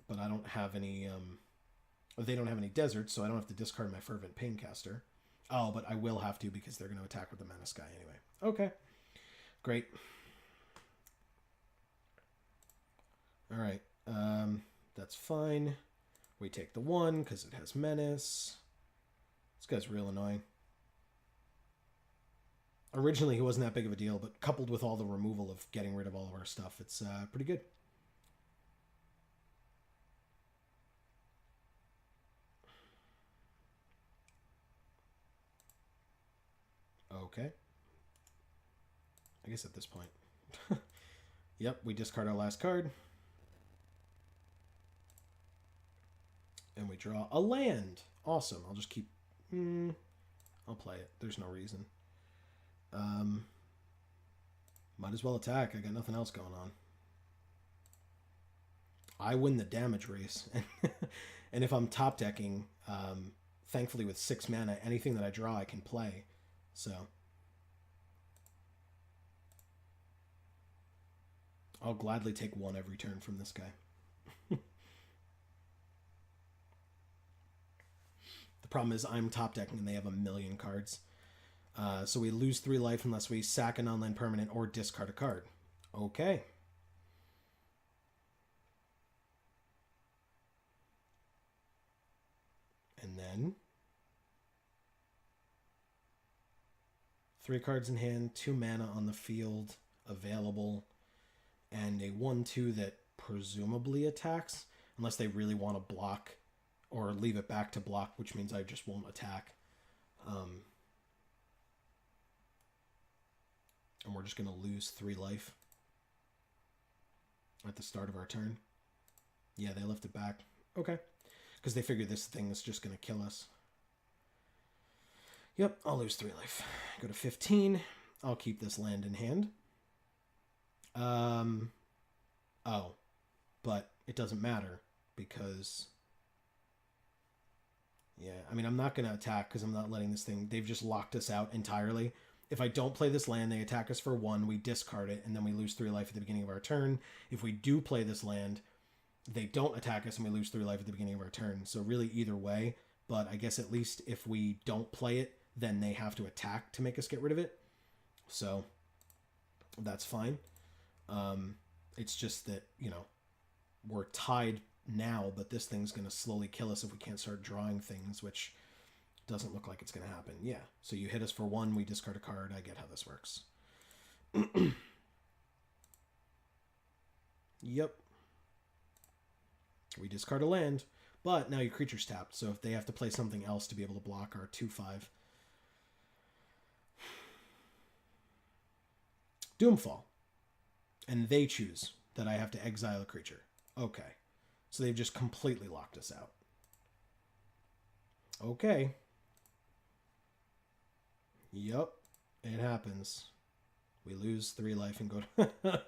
But I don't have any... they don't have any deserts, so I don't have to discard my Fervent Paincaster. Oh, but I will have to because they're going to attack with the Mana Sky anyway. Okay. Great. Alright, that's fine. We take the 1 because it has Menace. This guy's real annoying. Originally, he wasn't that big of a deal, but coupled with all the removal of getting rid of all of our stuff, it's pretty good. Okay. I guess at this point. Yep, we discard our last card. And we draw a land. Awesome. I'll just keep... I'll play it. There's no reason. Might as well attack. I got nothing else going on. I win the damage race. And if I'm top decking, thankfully with 6 mana, anything that I draw I can play. So... I'll gladly take 1 every turn from this guy. The problem is I'm top decking and they have a million cards. So we lose 3 life unless we sack a non-land permanent or discard a card. Okay. And then 3 cards in hand, 2 mana on the field available, and a 1/2 that presumably attacks, unless they really want to block or leave it back to block, which means I just won't attack. And we're just going to lose 3 life at the start of our turn. Yeah, they left it back. Okay. Because they figure this thing is just going to kill us. Yep, I'll lose 3 life. Go to 15. I'll keep this land in hand. Oh, but it doesn't matter because... Yeah, I mean, I'm not going to attack because I'm not letting this thing... They've just locked us out entirely. If I don't play this land, they attack us for 1, we discard it, and then we lose 3 life at the beginning of our turn. If we do play this land, they don't attack us and we lose 3 life at the beginning of our turn. So really either way, but I guess at least if we don't play it, then they have to attack to make us get rid of it. So that's fine. It's just that, you know, we're tied now, but this thing's going to slowly kill us if we can't start drawing things, which doesn't look like it's going to happen. Yeah, so you hit us for 1, we discard a card. I get how this works. Yep. We discard a land, but now your creature's tapped, so if they have to play something else to be able to block our 2/5. Doomfall. And they choose that I have to exile a creature. Okay. So they've just completely locked us out. Okay. Yup. It happens. We lose 3 life and go to...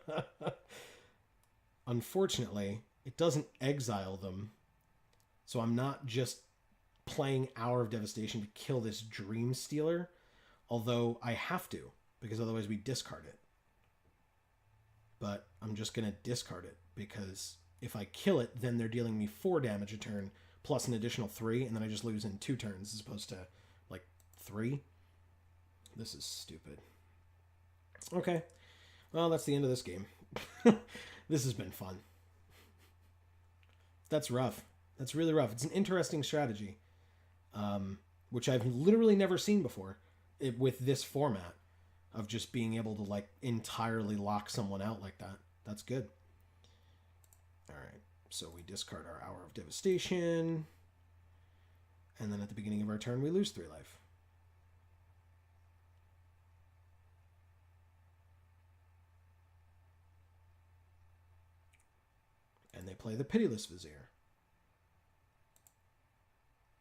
Unfortunately, it doesn't exile them. So I'm not just playing Hour of Devastation to kill this Dream Stealer. Although I have to, because otherwise we discard it. But I'm just going to discard it, because if I kill it, then they're dealing me 4 damage a turn, plus an additional 3, and then I just lose in 2 turns, as opposed to, like, 3. This is stupid. Okay. Well, that's the end of this game. This has been fun. That's rough. That's really rough. It's an interesting strategy, which I've literally never seen before with this format of just being able to, like, entirely lock someone out like that. That's good. All right. So we discard our Hour of Devastation. And then at the beginning of our turn, we lose 3 life. And they play the Pitiless Vizier.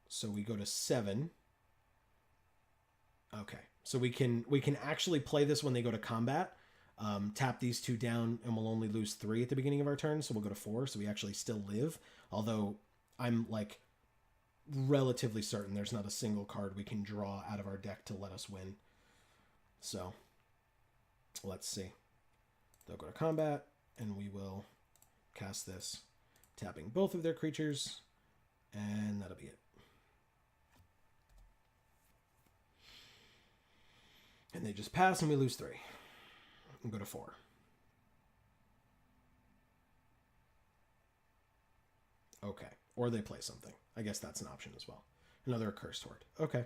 So we go to 7. Okay. So we can actually play this when they go to combat. Tap these 2 down, and we'll only lose 3 at the beginning of our turn, so we'll go to 4, so we actually still live. Although I'm, like, relatively certain there's not a single card we can draw out of our deck to let us win. So let's see. They'll go to combat, and we will cast this, tapping both of their creatures, and that'll be it. And they just pass, and we lose 3. And go to 4. Okay. Or they play something. I guess that's an option as well. Another Accursed Horde. Okay.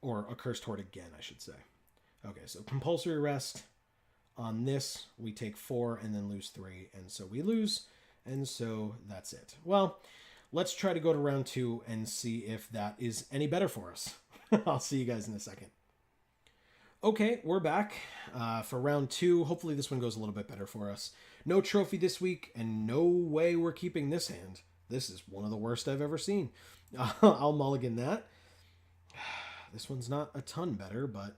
Or Accursed Horde again, I should say. Okay, so Compulsory Arrest. On this, we take 4 and then lose 3. And so we lose. And so that's it. Well, let's try to go to round 2 and see if that is any better for us. I'll see you guys in a second. Okay, we're back for round 2. Hopefully this one goes a little bit better for us. No trophy this week, and no way we're keeping this hand. This is one of the worst I've ever seen. I'll mulligan that. This one's not a ton better, but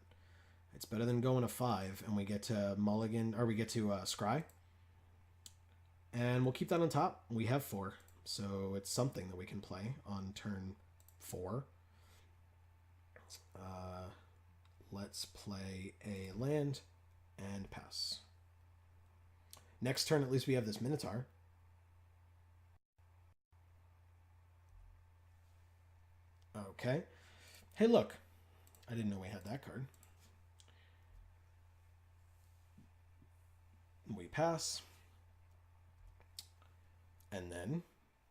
it's better than going to 5, and we get to mulligan, or we get to scry. And we'll keep that on top. We have 4, so it's something that we can play on turn 4. Let's play a land and pass. Next turn, at least we have this Minotaur. Okay. Hey, look. I didn't know we had that card. We pass. And then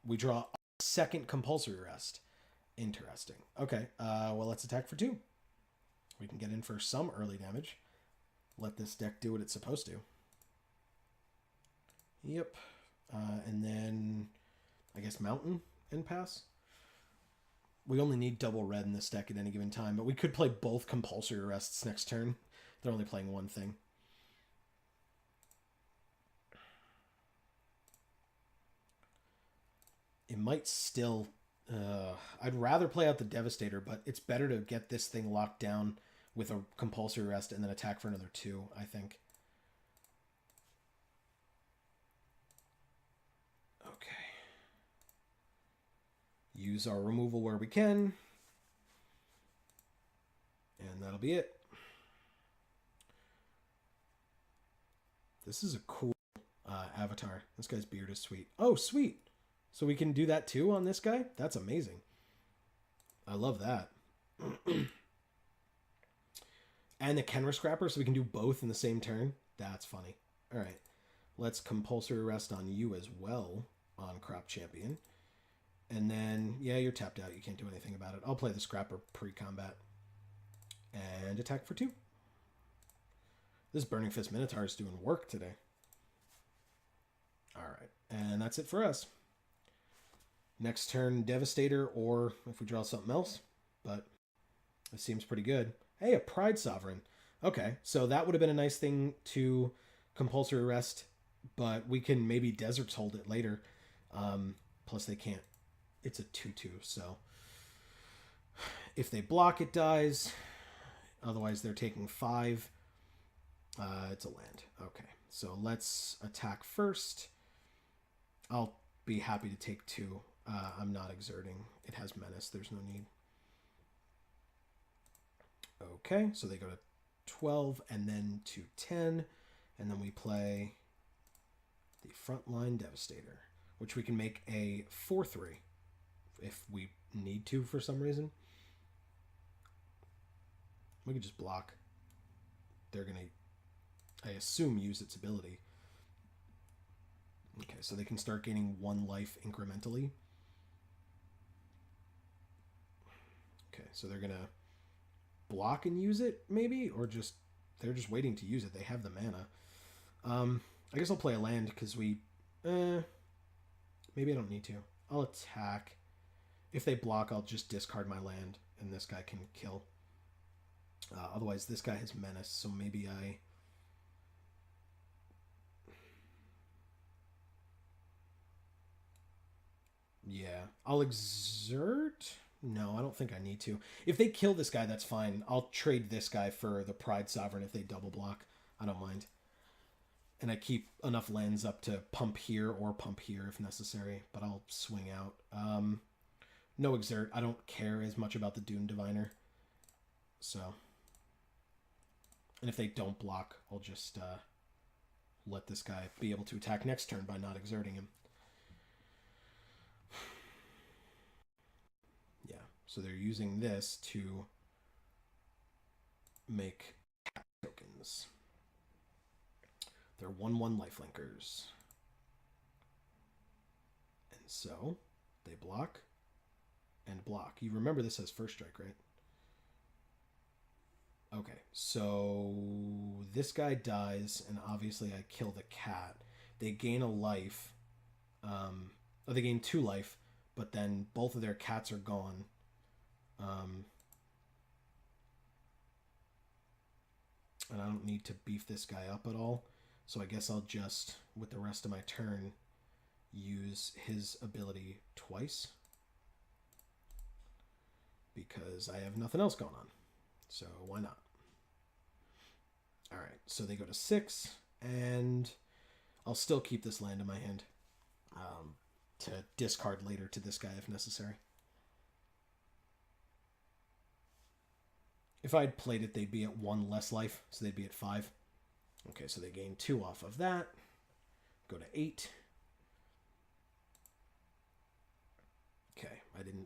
we draw a second Compulsory Arrest. Interesting. Okay. Well, let's attack for 2. We can get in for some early damage. Let this deck do what it's supposed to. Yep. And then, I guess, Mountain and pass. We only need double red in this deck at any given time, but we could play both Compulsory Arrests next turn. They're only playing one thing. It might still... I'd rather play out the Devastator, but it's better to get this thing locked down with a Compulsory Arrest and then attack for another 2, I think. Use our removal where we can. And that'll be it. This is a cool avatar. This guy's beard is sweet. Oh, sweet. So we can do that too on this guy? That's amazing. I love that. And the Kenra Scrapper, so we can do both in the same turn. That's funny. All right. Let's compulsory arrest on you as well on Crop Champion. And then, yeah, you're tapped out. You can't do anything about it. I'll play the Scrapper pre-combat. And attack for 2. This Burning Fist Minotaur is doing work today. All right. And that's it for us. Next turn, Devastator, or if we draw something else. But it seems pretty good. Hey, a Pride Sovereign. Okay, so that would have been a nice thing to compulsory arrest, but we can maybe Deserts hold it later. Plus they can't. It's a 2/2, so if they block, it dies. Otherwise, they're taking 5. It's a land. Okay, so let's attack first. I'll be happy to take 2. I'm not exerting. It has menace. There's no need. Okay, so they go to 12 and then to 10. And then we play the Frontline Devastator, which we can make a 4/3 if we need to for some reason. We can just block. They're going to, I assume, use its ability. Okay, so they can start gaining 1 life incrementally. Okay, so they're going to block and use it, maybe? Or just, they're just waiting to use it. They have the mana. I guess I'll play a land because we, maybe I don't need to. I'll attack. If they block, I'll just discard my land and this guy can kill. Otherwise, this guy has menace, so maybe I... Yeah, I'll exert? No, I don't think I need to. If they kill this guy, that's fine. I'll trade this guy for the Pride Sovereign if they double block. I don't mind. And I keep enough lands up to pump here or pump here if necessary, but I'll swing out. No exert. I don't care as much about the Dune Diviner. So... And if they don't block, I'll just let this guy be able to attack next turn by not exerting him. Yeah, so they're using this to make tokens. They're 1/1 lifelinkers. And so they block and block. You remember this as first strike, right? Okay, so this guy dies, and obviously I kill the cat. They gain a life. Or they gain 2 life, but then both of their cats are gone. And I don't need to beef this guy up at all. So I guess I'll just, with the rest of my turn, use his ability twice. Because I have nothing else going on. So why not? All right, so they go to 6, and I'll still keep this land in my hand to discard later to this guy if necessary. If I'd played it, they'd be at 1 less life, so they'd be at 5. Okay, so they gain 2 off of that. Go to 8. Okay,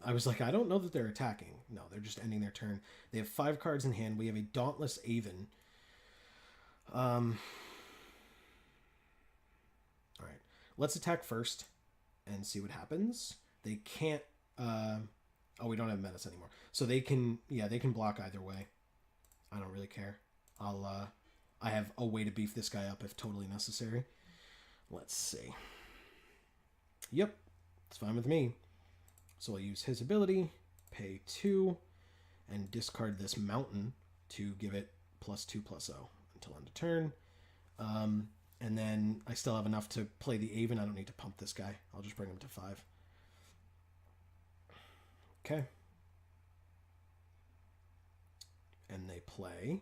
I was like, I don't know that they're attacking. No, they're just ending their turn. They have 5 cards in hand. We have a Dauntless Aven. All right, let's attack first and see what happens. They can't, oh, we don't have menace anymore. So they can, yeah, they can block either way. I don't really care. I have a way to beef this guy up if totally necessary. Let's see. Yep, it's fine with me. So I'll use his ability, pay 2, and discard this mountain to give it +2/+0 until end of turn. And then I still have enough to play the Aven. I don't need to pump this guy. I'll just bring him to 5. Okay. And they play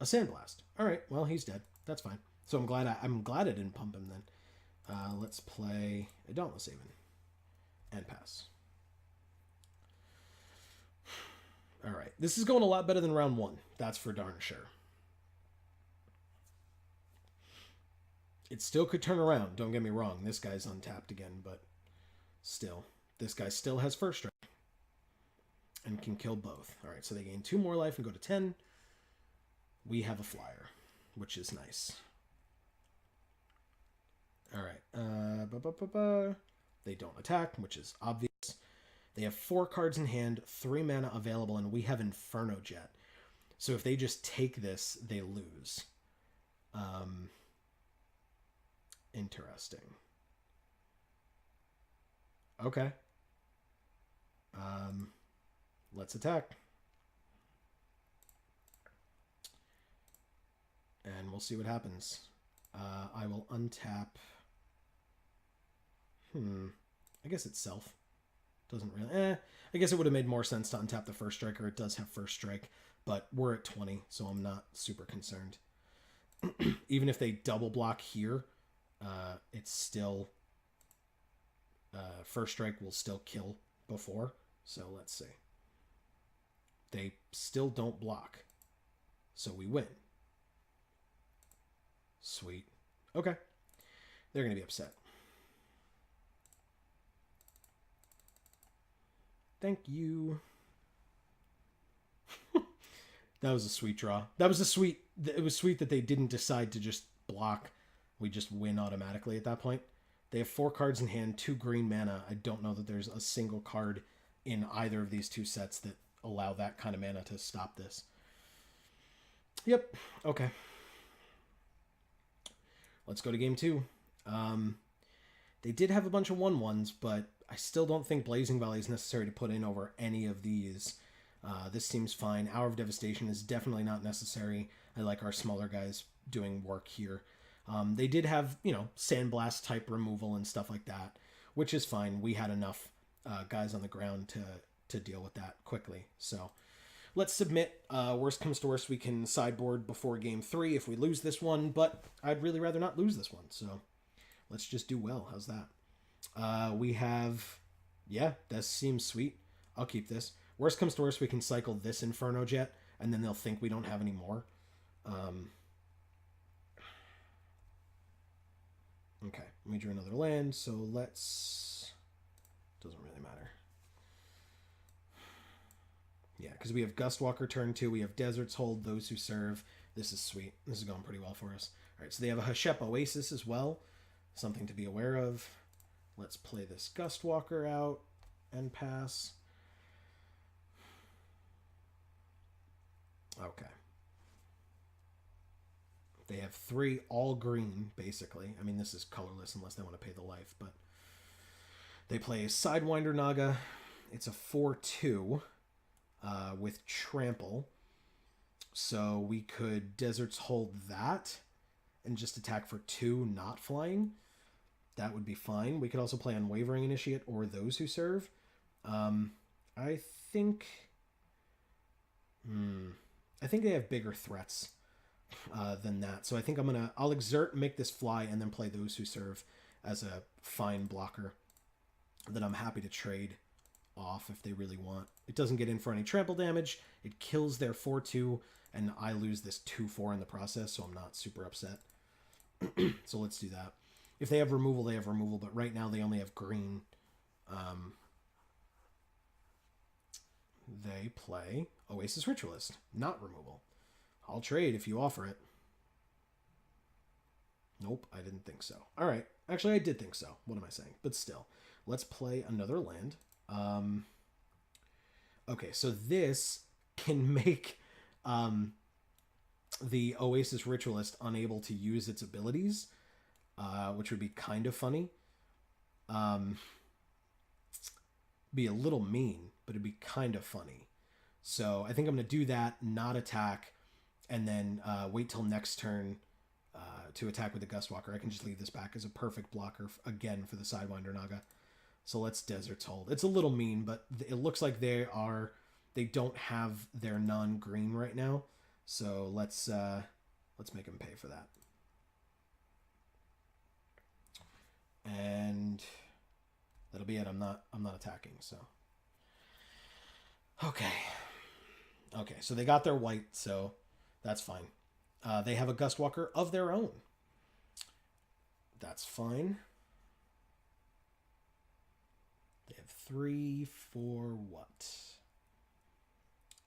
a Sandblast. All right, well, he's dead. That's fine. So I'm glad I didn't pump him then. Let's play a Dauntless Aven and pass. All right. This is going a lot better than round 1. That's for darn sure. It still could turn around. Don't get me wrong. This guy's untapped again, but still. This guy still has first strike. And can kill both. All right, so they gain 2 more life and go to 10. We have a flyer, which is nice. All right. They don't attack, which is obvious. They have 4 cards in hand, 3 mana available, and we have Inferno Jet. So if they just take this, they lose. Interesting. Okay. Let's attack. And we'll see what happens. I will untap. I guess itself. Doesn't really... I guess it would have made more sense to untap the first striker. It does have first strike, but we're at 20, so I'm not super concerned. Even if they double block here, it's still... first strike will still kill before, so let's see. They still don't block, so we win. Sweet. Okay. They're going to be upset. Thank you. That was a sweet draw. That was a sweet... It was sweet that they didn't decide to just block. We just win automatically at that point. They have 4 cards in hand, 2 green mana. I don't know that there's a single card in either of these 2 sets that allow that kind of mana to stop this. Yep. Okay. Let's go to game 2. They did have a bunch of 1/1s, but I still don't think Blazing Valley is necessary to put in over any of these. This seems fine. Hour of Devastation is definitely not necessary. I like our smaller guys doing work here. They did have, Sandblast type removal and stuff like that, which is fine. We had enough guys on the ground to deal with that quickly. So let's submit. Worst comes to worst, we can sideboard before game 3 if we lose this one, but I'd really rather not lose this one. So let's just do well. How's that? We have... Yeah, that seems sweet. I'll keep this. Worst comes to worst, we can cycle this Inferno Jet, and then they'll think we don't have any more. Okay, let me draw another land, so let's... Doesn't really matter. Yeah, because we have Gustwalker turn 2, we have Desert's Hold, Those Who Serve. This is sweet. This is going pretty well for us. All right, so they have a Hashep Oasis as well. Something to be aware of. Let's play this Gustwalker out and pass. Okay. They have 3 all green, basically. I mean, this is colorless unless they want to pay the life, but they play Sidewinder Naga. It's a 4/2 with Trample. So we could Desert's Hold that and just attack for 2, not flying. That would be fine. We could also play Unwavering Initiate or Those Who Serve. I think they have bigger threats than that. So I think I'll exert, make this fly, and then play Those Who Serve as a fine blocker that I'm happy to trade off if they really want. It doesn't get in for any trample damage. It kills their 4/2, and I lose this 2/4 in the process, so I'm not super upset. So let's do that. If they have removal, they have removal, but right now they only have green. They play Oasis Ritualist, not removal. I'll trade if you offer it. Nope, I didn't think so. All right. Actually, I did think so. What am I saying? But still, let's play another land. Okay, so this can make the Oasis Ritualist unable to use its abilities, which would be kind of funny. Be a little mean, but it'd be kind of funny. So I think I'm going to do that, not attack, and then wait till next turn to attack with the Gustwalker. I can just leave this back as a perfect blocker, again, for the Sidewinder Naga. So let's Desert's Hold. It's a little mean, but it looks like they don't have their non-green right now. So let's make them pay for that. And that'll be it. I'm not attacking, so. Okay. Okay, so they got their white, so that's fine. They have a Gustwalker of their own. That's fine. They have 3 for what?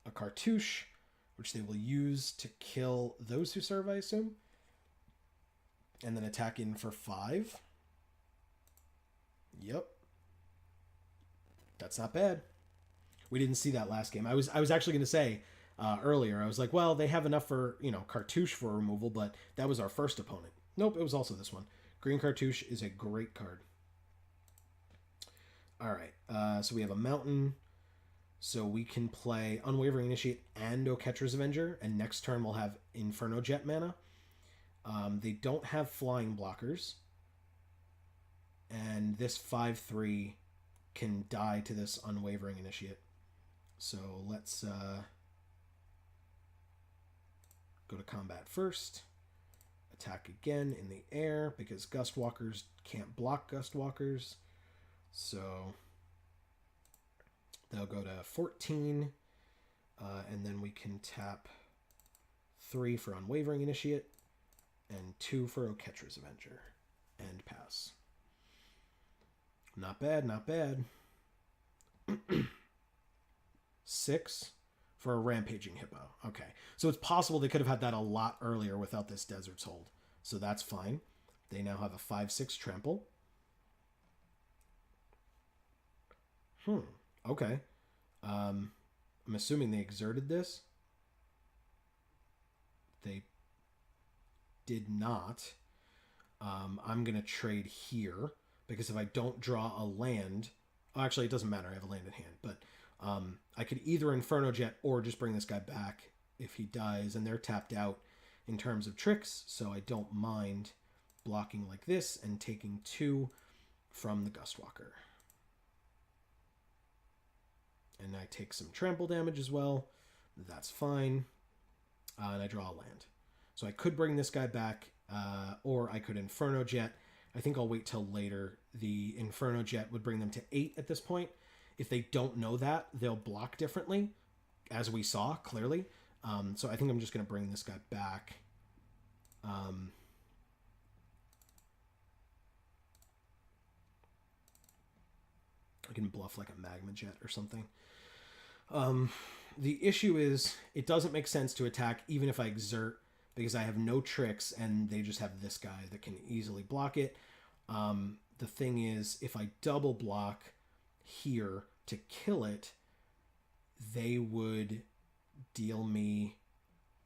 A cartouche, which they will use to kill those who serve, I assume. And then attack in for 5. Yep. That's not bad. We didn't see that last game. I was actually going to say earlier, I was like, well, they have enough for, cartouche for removal, but that was our first opponent. Nope, it was also this one. Green cartouche is a great card. All right, so we have a mountain. So we can play Unwavering Initiate and Oketra's Avenger, and next turn we'll have Inferno Jet mana. They don't have flying blockers. And this 5/3 can die to this Unwavering Initiate. So let's go to combat first. Attack again in the air, because Gustwalkers can't block Gustwalkers. So they'll go to 14, and then we can tap 3 for Unwavering Initiate and 2 for Oketra's Avenger, and pass. Not bad, not bad. 6 for a Rampaging Hippo. Okay, so it's possible they could have had that a lot earlier without this Desert's Hold, so that's fine. They now have a 5/6 trample. Okay. I'm assuming they exerted this. They did not. I'm going to trade here, because if I don't draw a land... Actually, it doesn't matter. I have a land in hand. But I could either Inferno Jet or just bring this guy back if he dies. And they're tapped out in terms of tricks, so I don't mind blocking like this and taking 2 from the Gustwalker. And I take some trample damage as well. That's fine. And I draw a land. So I could bring this guy back, or I could Inferno Jet. I think I'll wait till later. The Inferno Jet would bring them to 8 at this point. If they don't know that, they'll block differently, as we saw, clearly. So I think I'm just going to bring this guy back. I can bluff like a Magma Jet or something. The issue is it doesn't make sense to attack even if I exert, because I have no tricks and they just have this guy that can easily block it. The thing is, if I double block here to kill it, they would deal me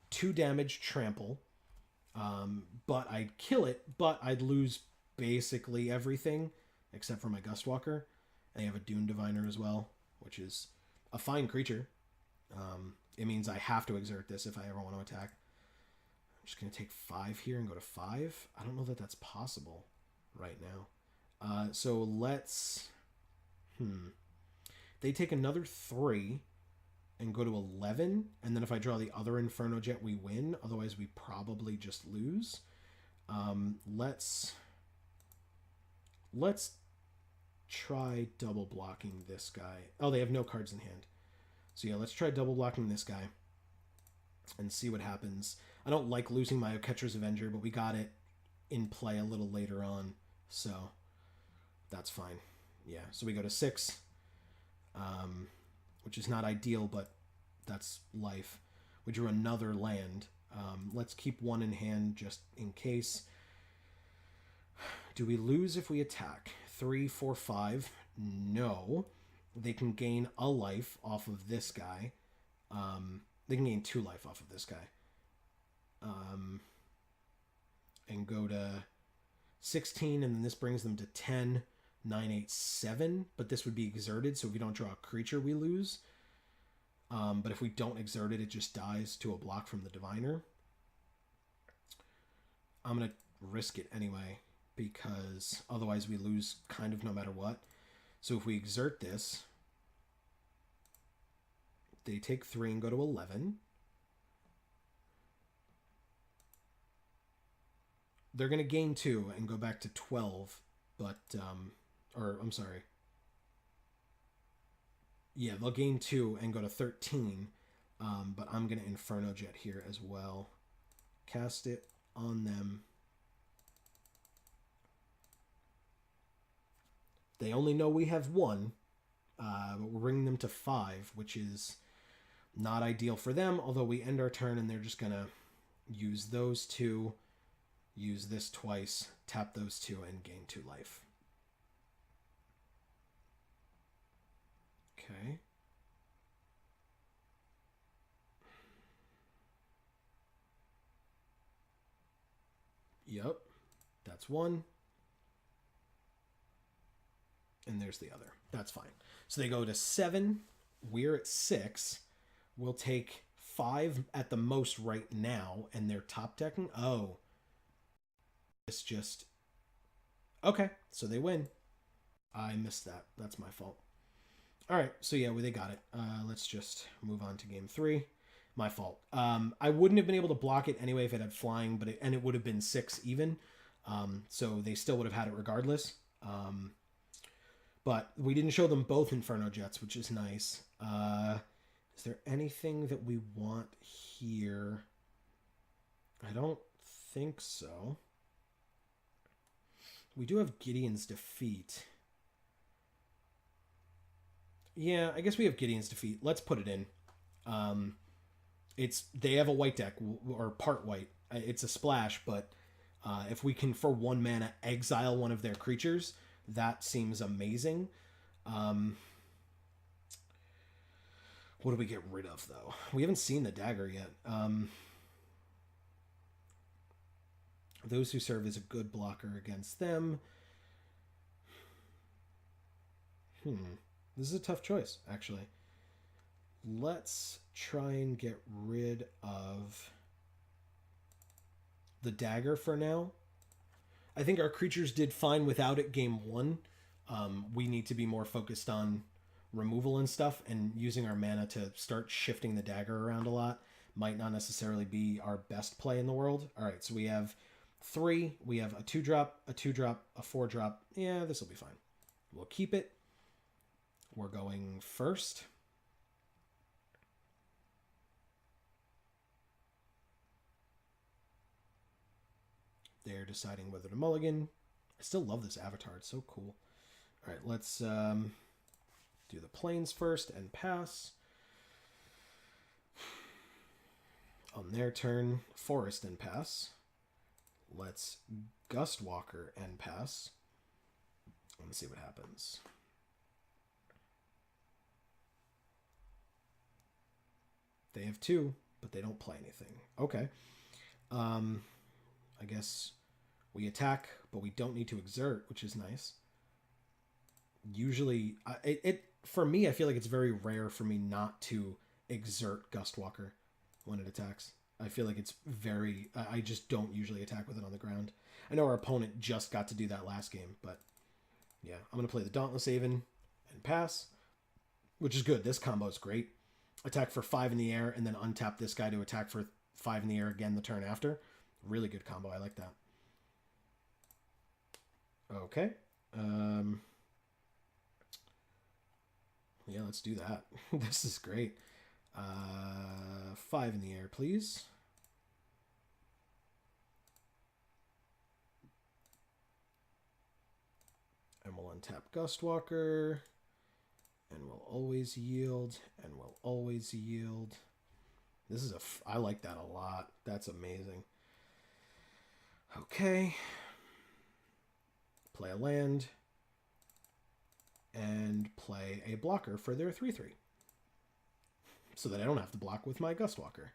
2 damage trample, but I'd kill it, but I'd lose basically everything except for my Gustwalker. And they have a Dune Diviner as well, which is a fine creature. It means I have to exert this if I ever want to attack. I'm just going to take 5 here and go to 5. I don't know that that's possible right now. So let's... They take another 3 and go to 11. And then if I draw the other Inferno Jet, we win. Otherwise, we probably just lose. Let's try double blocking this guy. Oh, they have no cards in hand. So yeah, let's try double blocking this guy and see what happens. I don't like losing my Oketra's Avenger, but we got it in play a little later on, so that's fine. Yeah, so we go to 6, which is not ideal, but that's life. We drew another land. Let's keep 1 in hand just in case. Do we lose if we attack? 3, 4, 5. No. They can gain a life off of this guy. They can gain 2 life off of this guy. And go to 16, and then this brings them to 10, 9, 8, 7. But this would be exerted, so if we don't draw a creature, we lose. But if we don't exert it, it just dies to a block from the Diviner. I'm going to risk it anyway, because otherwise we lose kind of no matter what. So if we exert this, they take 3 and go to 11. They're going to gain 2 and go back to 12, but, or I'm sorry. Yeah, they'll gain 2 and go to 13. But I'm going to Inferno Jet here as well. Cast it on them. They only know we have 1, but we're bringing them to 5, which is not ideal for them, although we end our turn and they're just going to use those 2, use this twice, tap those 2, and gain 2 life. Okay. Yep, that's 1. And there's the other. That's fine. So they go to 7. We're at 6. We'll take 5 at the most right now, and they're top decking. Oh. It's just... Okay, so they win. I missed that. That's my fault. All right, so yeah, well, they got it. Let's just move on to game 3. My fault. I wouldn't have been able to block it anyway if it had flying, but it would have been 6 even. So they still would have had it regardless. But we didn't show them both Inferno Jets, which is nice. Is there anything that we want here? I don't think so. We do have Gideon's Defeat. Yeah, I guess we have Gideon's Defeat. Let's put it in. They have a white deck, or part white. It's a splash, but if we can, for 1 mana, exile one of their creatures, that seems amazing. What do we get rid of, though? We haven't seen the dagger yet. Those who serve as a good blocker against them. This is a tough choice, actually. Let's try and get rid of the dagger for now. I think our creatures did fine without it game 1. We need to be more focused on removal and stuff, and using our mana to start shifting the dagger around a lot might not necessarily be our best play in the world. All right, so we have 3. We have a 2-drop, a 2-drop, a 4-drop. Yeah, this will be fine. We'll keep it. We're going first. They're deciding whether to mulligan. I still love this avatar. It's so cool. All right, let's do the plains first and pass. On their turn, forest and pass. Let's Gustwalker and pass. Let's see what happens. They have 2, but they don't play anything. Okay. I guess we attack, but we don't need to exert, which is nice. Usually, for me, I feel like it's very rare for me not to exert Gustwalker when it attacks. I feel like it's very... I just don't usually attack with it on the ground. I know our opponent just got to do that last game, but yeah. I'm going to play the Dauntless Haven and pass, which is good. This combo is great. Attack for 5 in the air, and then untap this guy to attack for 5 in the air again the turn after. Really good combo. I like that. Okay. Yeah, let's do that. This is great. 5 in the air, please. And we'll untap Gustwalker. And we'll always yield. And we'll always yield. This is I like that a lot. That's amazing. Okay. Play a land. And play a blocker for their 3/3. So that I don't have to block with my Gustwalker.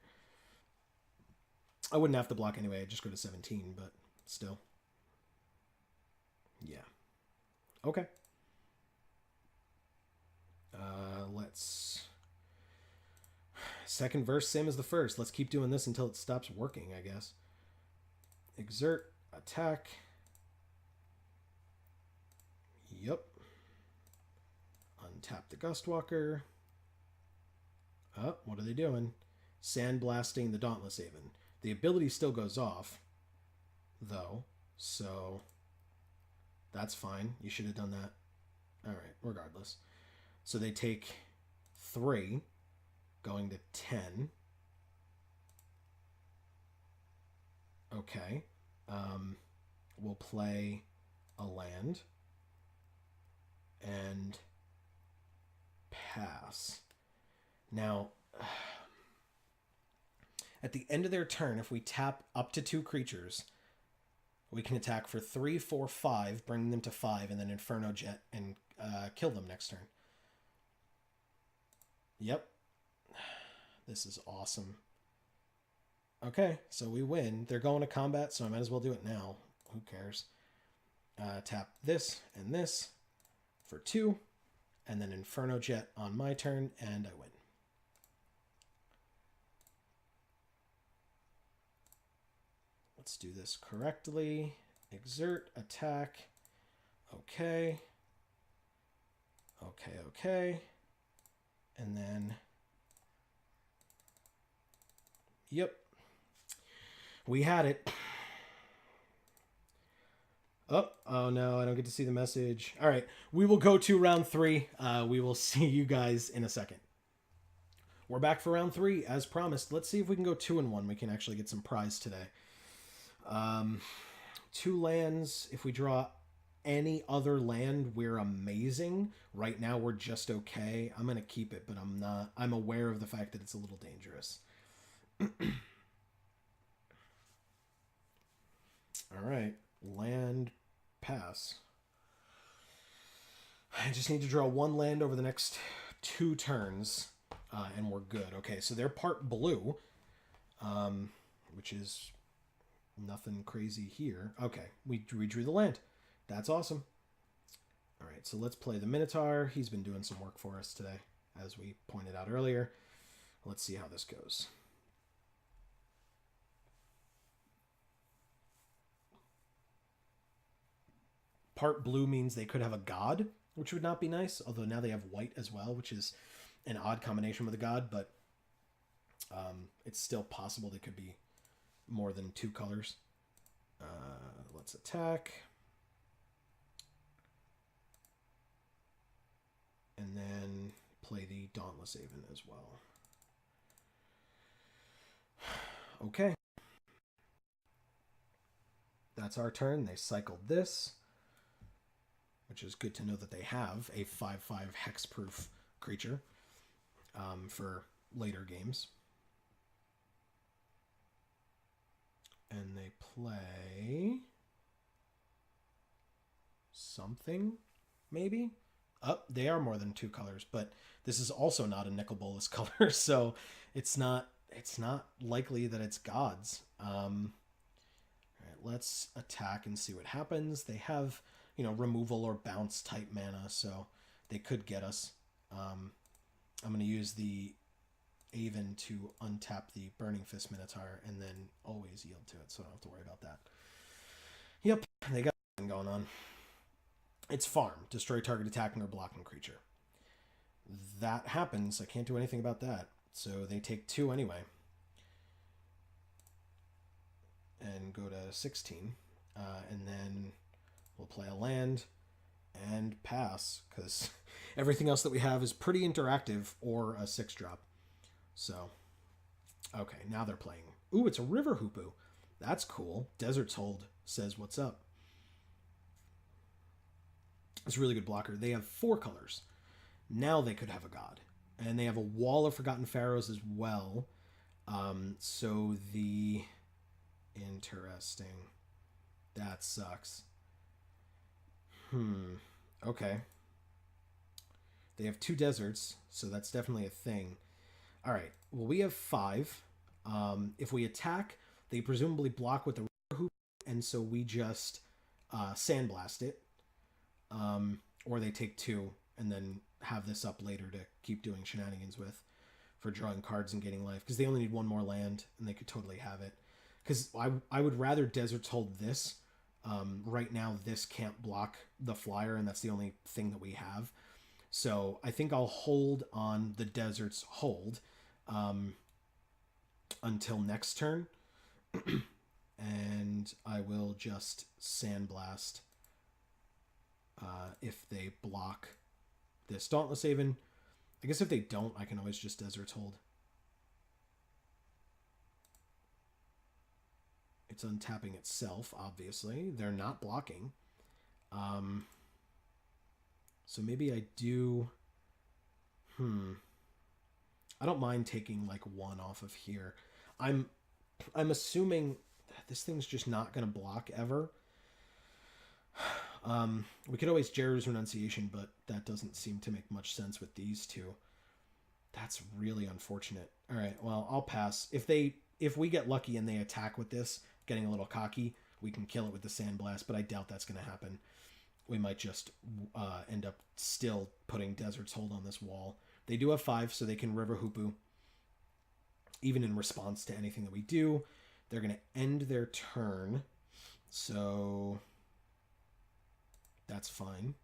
I wouldn't have to block anyway. I'd just go to 17, but still. Yeah. Okay. Let's... Second verse, same as the first. Let's keep doing this until it stops working, I guess. Exert, attack. Yep. Untap the Gustwalker. Oh, what are they doing? Sandblasting the Dauntless Haven. The ability still goes off, though, so that's fine. You should have done that. All right, regardless. So they take 3. going to 10. Okay. We'll play a land and pass. Now, at the end of their turn, if we tap up to 2 creatures, we can attack for 3, 4, 5, bring them to 5, and then Inferno Jet and kill them next turn. Yep. This is awesome. Okay, so we win. They're going to combat, so I might as well do it now. Who cares? Tap this and this for 2, and then Inferno Jet on my turn, and I win. Let's do this correctly. Exert, attack. Okay. Okay, okay. And then... Yep. We had it. Oh no, I don't get to see the message. All right, we will go to round 3. We will see you guys in a second. We're back for round 3, as promised. Let's see if we can go 2-1. We can actually get some prize today. 2 lands. If we draw any other land, we're amazing. Right now, we're just okay. I'm going to keep it, but I'm not. I'm aware of the fact that it's a little dangerous. All right. Land pass. I just need to draw 1 land over the next 2 turns, and we're good. Okay, so they're part blue, which is nothing crazy here. Okay, we drew the land. That's awesome. All right, so let's play the Minotaur. He's been doing some work for us today, as we pointed out earlier. Let's see how this goes. Part blue means they could have a god, which would not be nice, although now they have white as well, which is an odd combination with a god, but it's still possible they could be more than 2 colors. Let's attack. And then play the Dauntless Haven as well. Okay. That's our turn. They cycled this, which is good to know that they have a 5/5 hexproof creature for later games. And they play something, maybe? Oh, they are more than 2 colors, but this is also not a Nicol Bolas color, so it's not likely that it's gods. All right, let's attack and see what happens. They have, removal or bounce type mana, so they could get us. I'm going to use the Aven to untap the Burning Fist Minotaur and then always yield to it, so I don't have to worry about that. Yep, they got something going on. It's farm. Destroy target attacking or blocking creature. That happens. I can't do anything about that. So they take 2 anyway. And go to 16. And then we'll play a land and pass, because everything else that we have is pretty interactive or a 6-drop. So, okay, now they're playing. Ooh, it's a River Hoopoe. That's cool. Desert's Hold says what's up. It's a really good blocker. They have 4 colors. Now they could have a god. And they have a Wall of Forgotten Pharaohs as well. So the... Interesting. That sucks. Okay. They have 2 deserts, so that's definitely a thing. All right. Well, we have 5. If we attack, they presumably block with the River Hoop, and so we just Sandblast it. Or they take 2 and then have this up later to keep doing shenanigans with for drawing cards and getting life, because they only need 1 more land and they could totally have it. Because I would rather Deserts Hold this. Right now, this can't block the flyer, and that's the only thing that we have. So I think I'll hold on the Deserts Hold until next turn. And I will just Sandblast if they block this Dauntless Haven. I guess if they don't, I can always just Deserts Hold. It's untapping itself, obviously. They're not blocking. So maybe I do... I don't mind taking like one off of here. I'm assuming this thing's just not going to block ever. We could always Jeru's Renunciation, but that doesn't seem to make much sense with these two. That's really unfortunate. All right, well, I'll pass. If we get lucky and they attack with this, getting a little cocky, we can kill it with the Sandblast, but I doubt that's going to happen. We might just end up still putting Desert's Hold on this wall. They do have 5, so they can River Hoopu. Even in response to anything that we do, they're going to end their turn. So that's fine.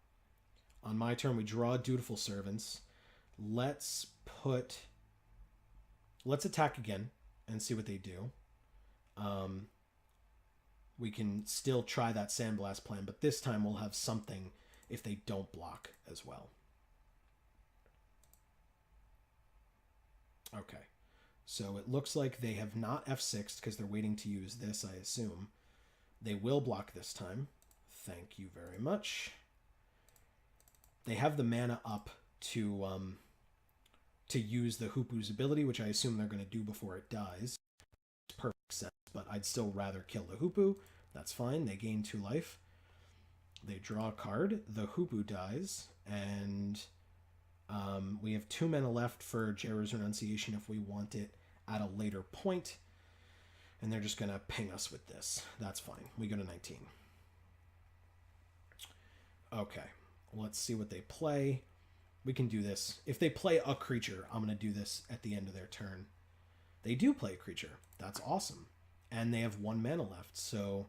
On my turn, we draw Dutiful Servants. Let's attack again and see what they do. We can still try that Sandblast plan, but this time we'll have something if they don't block as well. Okay, so it looks like they have not F6'd because they're waiting to use this, I assume. They will block this time. Thank you very much. They have the mana up to use the Hoopu's ability, which I assume they're going to do before it dies. Perfect sense, but I'd still rather kill the Hoopu. That's fine. They gain 2 life. They draw a card. The Hoopu dies, and we have 2 mana left for Jeru's Renunciation if we want it at a later point. And they're just going to ping us with this. That's fine. We go to 19. Okay. Let's see what they play. We can do this. If they play a creature, I'm going to do this at the end of their turn. They do play a creature. That's awesome. And they have 1 mana left. So,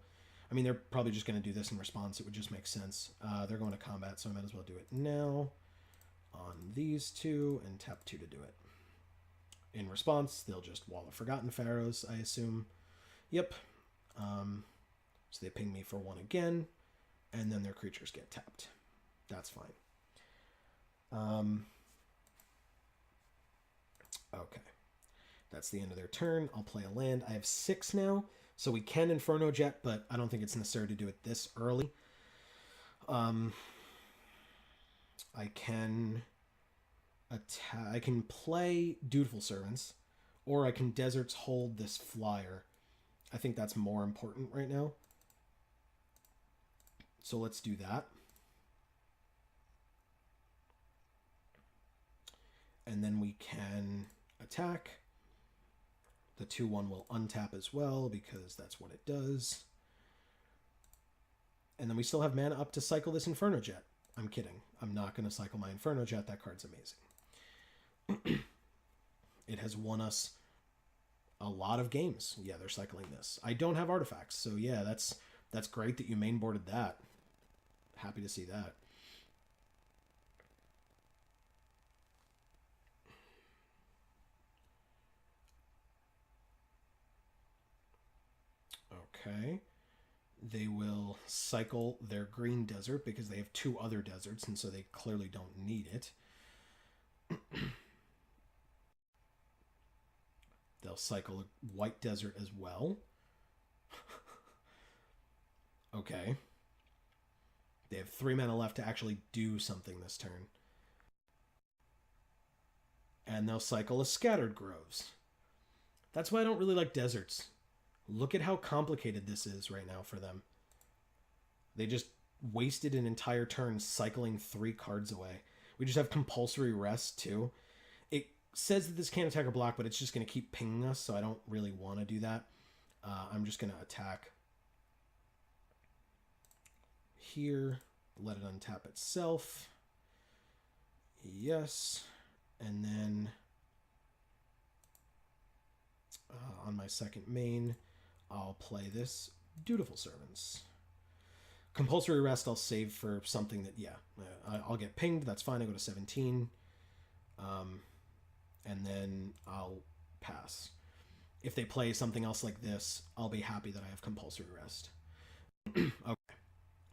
I mean, they're probably just going to do this in response. It would just make sense. They're going to combat, so I might as well do it now on these 2 and tap 2 to do it. In response, they'll just Wall of Forgotten Pharaohs, I assume. Yep. So they ping me for 1 again, and then their creatures get tapped. That's fine. Okay. That's the end of their turn. I'll play a land. I have 6 now, so we can Inferno Jet, but I don't think it's necessary to do it this early. I can attack. I can play Dutiful Servants, or I can Desert's Hold this flyer. I think that's more important right now. So let's do that. And then we can attack. The 2/1 will untap as well because that's what it does. And then we still have mana up to cycle this Inferno Jet. I'm kidding. I'm not going to cycle my Inferno Jet. That card's amazing. It has won us a lot of games. Yeah, they're cycling this. I don't have artifacts, so yeah, that's great that you mainboarded that. Happy to see that. Okay. They will cycle their green desert because they have 2 other deserts, and so they clearly don't need it. They'll cycle a white desert as well. Okay. They have 3 mana left to actually do something this turn. And they'll cycle a Scattered Groves. That's why I don't really like deserts. Look at how complicated this is right now for them. They just wasted an entire turn cycling 3 cards away. We just have Compulsory Rest too. It says that this can't attack or block, but it's just going to keep pinging us, so I don't really want to do that. I'm just going to attack here. Let it untap itself. Yes. And then on my second main, I'll play this Dutiful Servants. Compulsory Rest I'll save for something that, yeah, I'll get pinged. That's fine. I go to 17. And then I'll pass. If they play something else like this, I'll be happy that I have Compulsory Rest. Okay.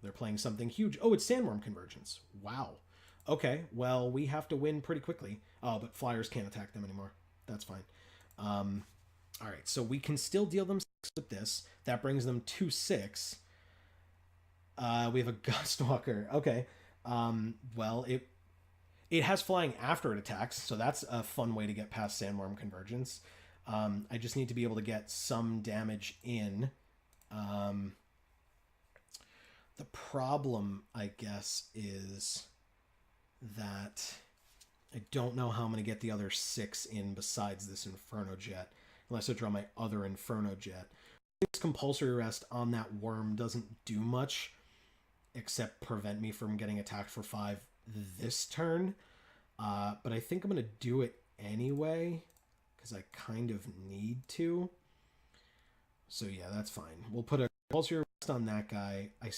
They're playing something huge. Oh, it's Sandworm Convergence. Wow. Okay, well, we have to win pretty quickly. Oh, but Flyers can't attack them anymore. That's fine. All right, so we can still deal them 6 with this. That brings them to 6. We have a Gustwalker. Okay. Well, it has flying after it attacks, so that's a fun way to get past Sandworm Convergence. I just need to be able to get some damage in. The problem, I guess, is that I don't know how I'm going to get the other 6 in besides this Inferno Jet, unless I draw my other Inferno Jet. This Compulsory Arrest on that worm doesn't do much, except prevent me from getting attacked for 5 this turn. But I think I'm going to do it anyway, because I kind of need to. So yeah, that's fine. We'll put a Compulsory Arrest on that guy. I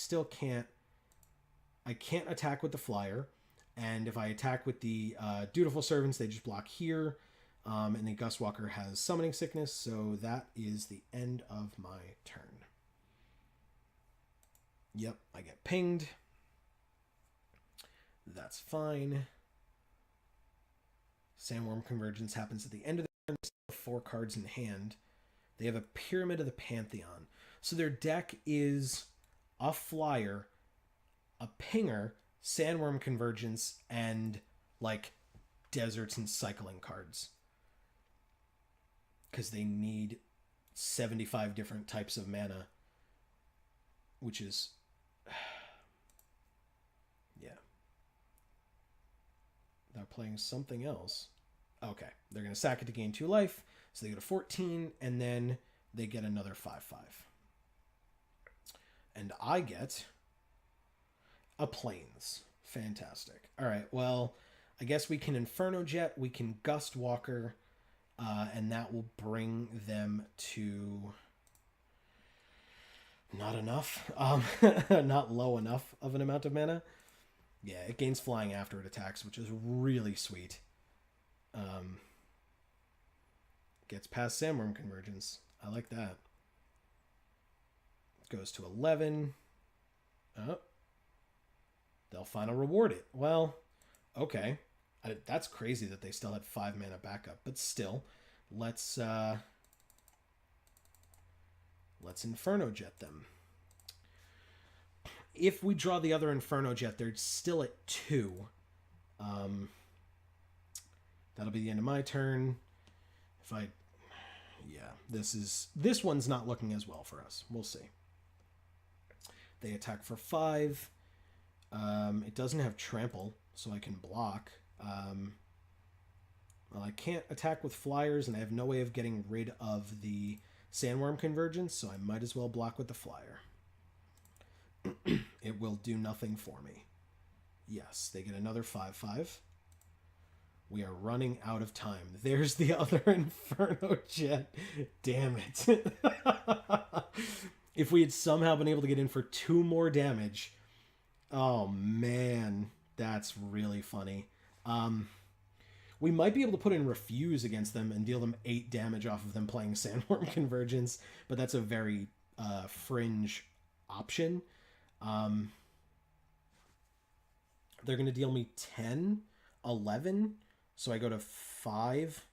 can't attack with the Flyer. And if I attack with the Dutiful Servants, they just block here. And the Gustwalker has Summoning Sickness, so that is the end of my turn. Yep, I get pinged. That's fine. Sandworm Convergence happens at the end of the turn. They still have 4 cards in hand. They have a Pyramid of the Pantheon. So their deck is a Flyer, a Pinger, Sandworm Convergence, and like Deserts and Cycling cards. Because they need 75 different types of mana, which is yeah. They're playing something else. Okay, they're going to sack it to gain 2 life, so they go to 14, and then they get another 5/5. And I get a Plains. Fantastic. All right, well, I guess we can Inferno Jet, we can Gustwalker, and that will bring them to not enough, not low enough of an amount of mana. Yeah, it gains flying after it attacks, which is really sweet. Gets past Sandworm Convergence. I like that. Goes to 11. Oh. They'll final reward it. Well, okay. That's crazy that they still had 5 mana backup, but still, let's Inferno Jet them. If we draw the other Inferno Jet, they're still at 2. That'll be the end of my turn. This one's not looking as well for us. We'll see. They attack for 5. It doesn't have trample, so I can block. Well, I can't attack with flyers, and I have no way of getting rid of the Sandworm Convergence, so I might as well block with the Flyer. It will do nothing for me. Yes, they get another 5/5. We are running out of time. There's the other Inferno Jet. Damn it. If we had somehow been able to get in for 2 more damage. Oh, man. That's really funny. We might be able to put in Refuse against them and deal them 8 damage off of them playing Sandworm Convergence, but that's a very fringe option. They're going to deal me 10, 11, so I go to 5,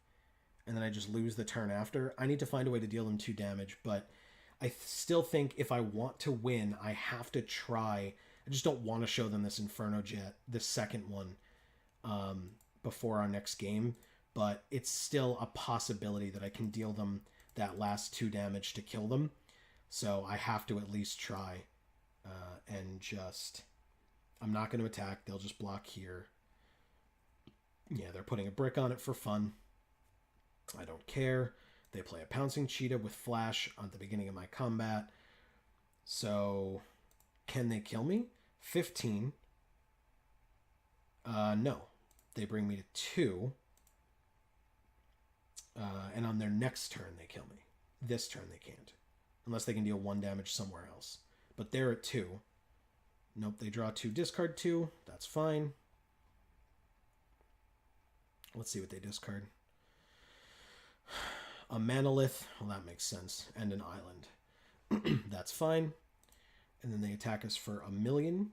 and then I just lose the turn after. I need to find a way to deal them 2 damage, but I still think if I want to win, I have to try. I just don't want to show them this Inferno Jet, this second one, before our next game, but it's still a possibility that I can deal them that last 2 damage to kill them. So I have to at least try, and just... I'm not going to attack. They'll just block here. Yeah, they're putting a brick on it for fun. I don't care. They play a Pouncing Cheetah with Flash at the beginning of my combat. So, can they kill me? 15. No. They bring me to 2. And on their next turn, they kill me. This turn, they can't. Unless they can deal 1 damage somewhere else. But they're at 2. Nope, they draw 2, discard 2. That's fine. Let's see what they discard. A Manolith. Well, that makes sense. And an island. That's fine. And then they attack us for 1,000,000.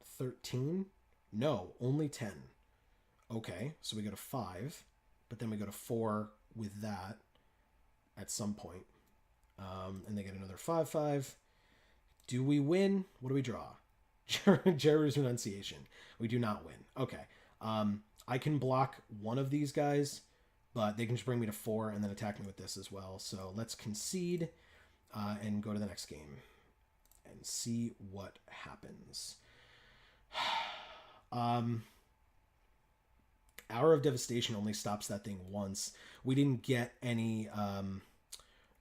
13. No, only 10. Okay, so we go to 5. But then we go to 4 with that. at some point. And they get another 5/5. Do we win? What do we draw? Jeru's Renunciation. We do not win. Okay. I can block one of these guys, but they can just bring me to 4 and then attack me with this as well. So let's concede and go to the next game and see what happens. Hour of Devastation only stops that thing once. We didn't get any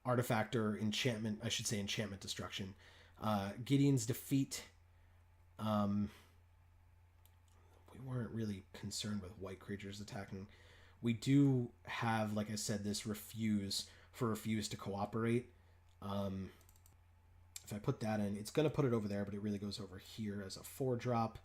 artifact or enchantment, I should say enchantment destruction. Gideon's Defeat. We weren't really concerned with white creatures attacking. We do have, like I said, this refuse to cooperate. If I put that in, it's going to put it over there, but it really goes over here as a 4-drop.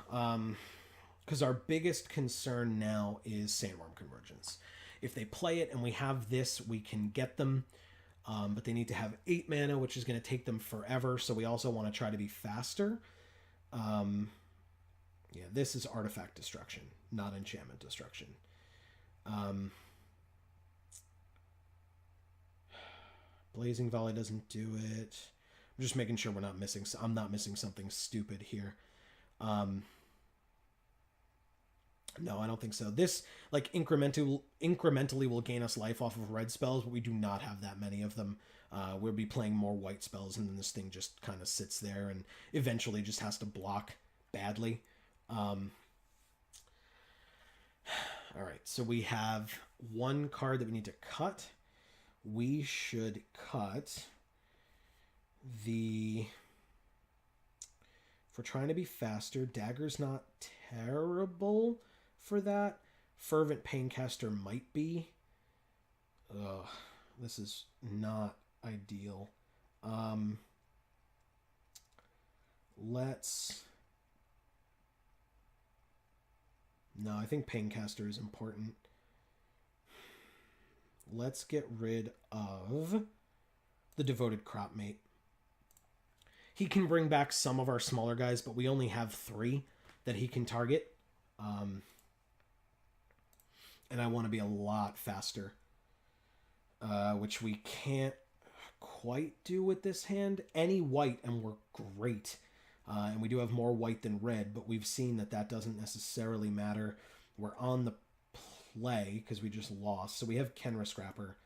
Because our biggest concern now is Sandworm Convergence. If they play it and we have this, we can get them. But they need to have 8 mana, which is going to take them forever. So we also want to try to be faster. Yeah, this is Artifact Destruction, not Enchantment Destruction. Blazing Volley doesn't do it. I'm just making sure we're not missing. I'm not missing something stupid here. No, I don't think so. This, like, incrementally will gain us life off of red spells, but we do not have that many of them. We'll be playing more white spells, and then this thing just kind of sits there and eventually just has to block badly. All right, so we have one card that we need to cut. We should cut the... If we're trying to be faster, Dagger's not terrible for that. Fervent Paincaster might be. Ugh, this is not ideal. Let's... No, I think Paincaster is important. Let's get rid of the Devoted Cropmate. He can bring back some of our smaller guys, but we only have 3 that he can target. And I want to be a lot faster, which we can't quite do with this hand. Any white and we're great. And we do have more white than red, but we've seen that that doesn't necessarily matter. We're on the play because we just lost. So we have Kenra Scrapper.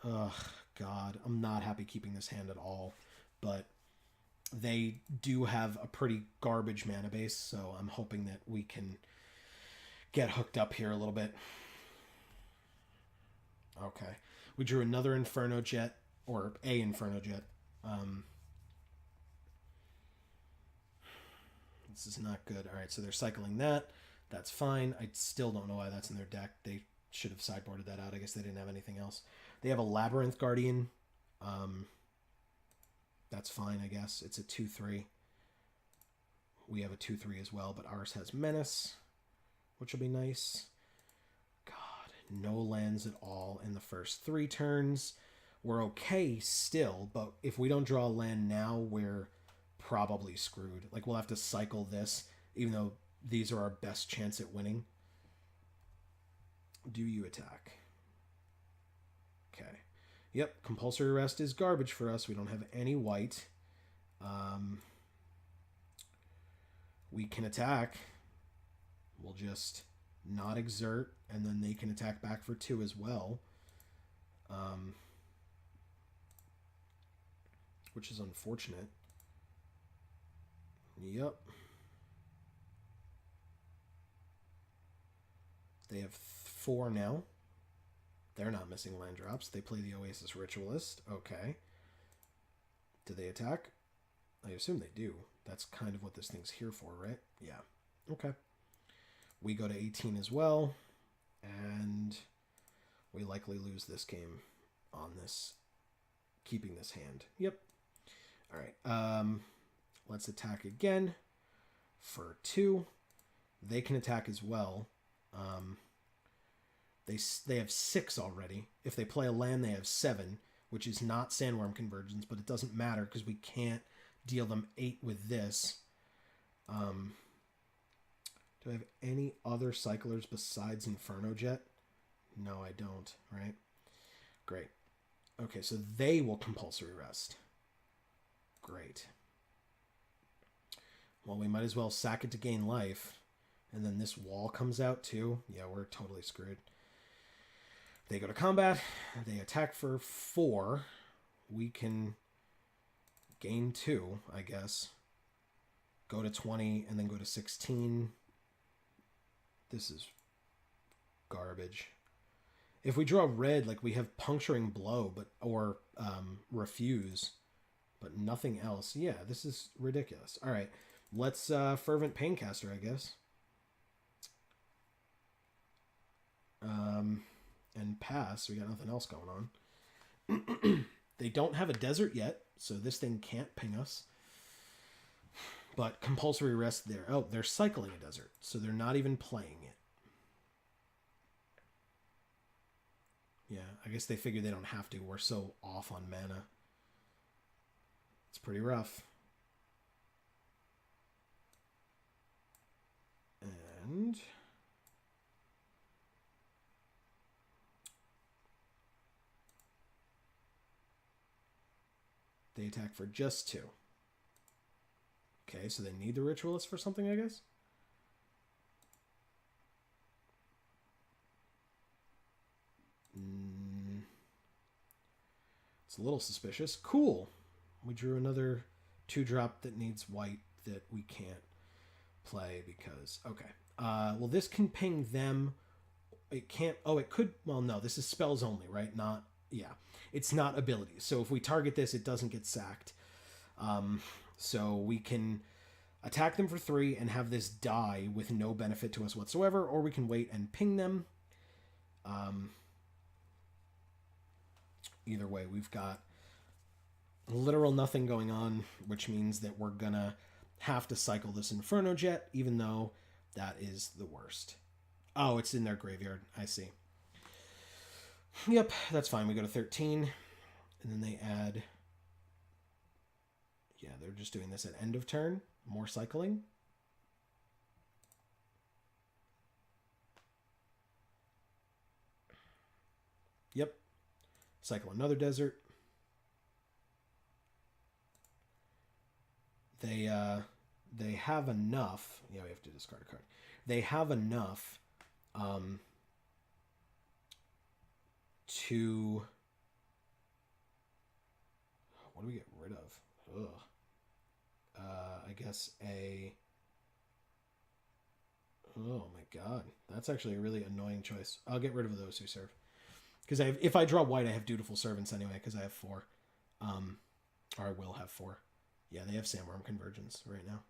Ugh, God, I'm not happy keeping this hand at all. But they do have a pretty garbage mana base, so I'm hoping that we can get hooked up here a little bit. Okay. We drew another Inferno Jet, or a Inferno Jet. This is not good. All right, so they're cycling that. That's fine. I still don't know why that's in their deck. They should have sideboarded that out. I guess they didn't have anything else. They have a Labyrinth Guardian. That's fine, I guess. It's a 2/3. We have a 2/3 as well, but ours has Menace, which will be nice. God, no lands at all in the first 3 turns. We're okay still, but if we don't draw a land now, we're probably screwed. Like, we'll have to cycle this, even though these are our best chance at winning. Do you attack? Okay. Yep, Compulsory Arrest is garbage for us. We don't have any white. We can attack. We'll just not exert, and then they can attack back for 2 as well. Which is unfortunate. Yep. They have 4 now. They're not missing land drops. They play the Oasis Ritualist. Okay. Do they attack? I assume they do. That's kind of what this thing's here for, right? Yeah. Okay. We go to 18 as well. And we likely lose this game on this. Keeping this hand. Yep. All right. Let's attack again for 2. They can attack as well. They have 6 already. If they play a land, they have 7, which is not Sandworm Convergence, but it doesn't matter because we can't deal them 8 with this. Do I have any other cyclers besides Inferno Jet? No, I don't, right? Great. Okay, so they will compulsory rest. Great. Well, we might as well sack it to gain life. And then this wall comes out too. Yeah, we're totally screwed. They go to combat. They attack for 4. We can gain 2, I guess. Go to 20 and then go to 16. This is garbage. If we draw red, like we have puncturing blow, or refuse, but nothing else. Yeah, this is ridiculous. All right, let's fervent paincaster, I guess. And pass. We got nothing else going on. They don't have a desert yet, so this thing can't ping us. But compulsory rest there. Oh, they're cycling a desert, so they're not even playing it. Yeah, I guess they figure they don't have to. We're so off on mana. It's pretty rough. And they attack for just 2. Okay, so they need the Ritualist for something, I guess? It's a little suspicious. Cool. We drew another 2-drop that needs white that we can't play because... Okay. Well, this can ping them. It can't... Oh, it could... Well, no, this is spells only, right? Not... Yeah. It's not abilities. So if we target this, it doesn't get sacked. So we can attack them for 3 and have this die with no benefit to us whatsoever, or we can wait and ping them. Either way, we've got literal nothing going on, which means that we're gonna have to cycle this Inferno Jet, even though that is the worst. Oh, it's in their graveyard. I see. Yep, that's fine. We go to 13, and then they add... Yeah, they're just doing this at end of turn. More cycling. Yep. Cycle another desert. They have enough. Yeah, we have to discard a card. They have enough to... What do we get rid of? Ugh. I guess a... Oh my god. That's actually a really annoying choice. I'll get rid of those who serve. Because if I draw white, I have Dutiful Servants anyway, because I have 4. Or I will have 4. Yeah, they have Sandworm Convergence right now.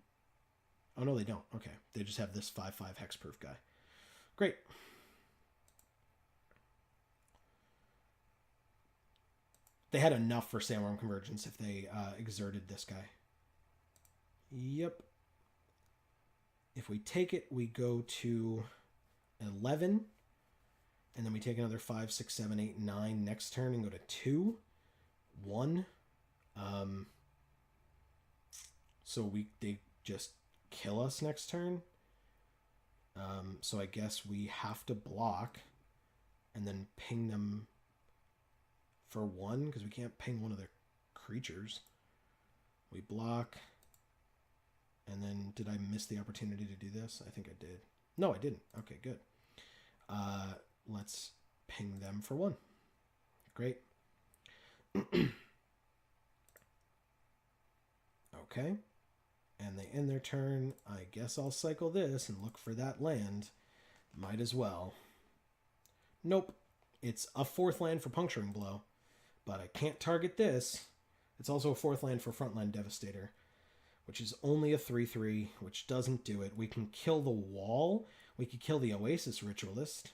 Oh, no, they don't. Okay. They just have this 5/5 hexproof guy. Great. They had enough for Sandworm Convergence if they exerted this guy. Yep. If we take it, we go to 11. And then we take another 5, 6, 7, 8, 9 next turn and go to 2, 1. So they just kill us next turn. So I guess we have to block and then ping them for 1 because we can't ping one of their creatures. We block. And then did I miss the opportunity to do this? I think I did. No, I didn't. Okay, good. Let's ping them for 1. Great. Okay. And they end their turn. I guess I'll cycle this and look for that land. Might as well. Nope. It's a 4th land for Puncturing Blow. But I can't target this. It's also a 4th land for Frontline Devastator, which is only a 3/3, which doesn't do it. We can kill the wall. We could kill the Oasis Ritualist.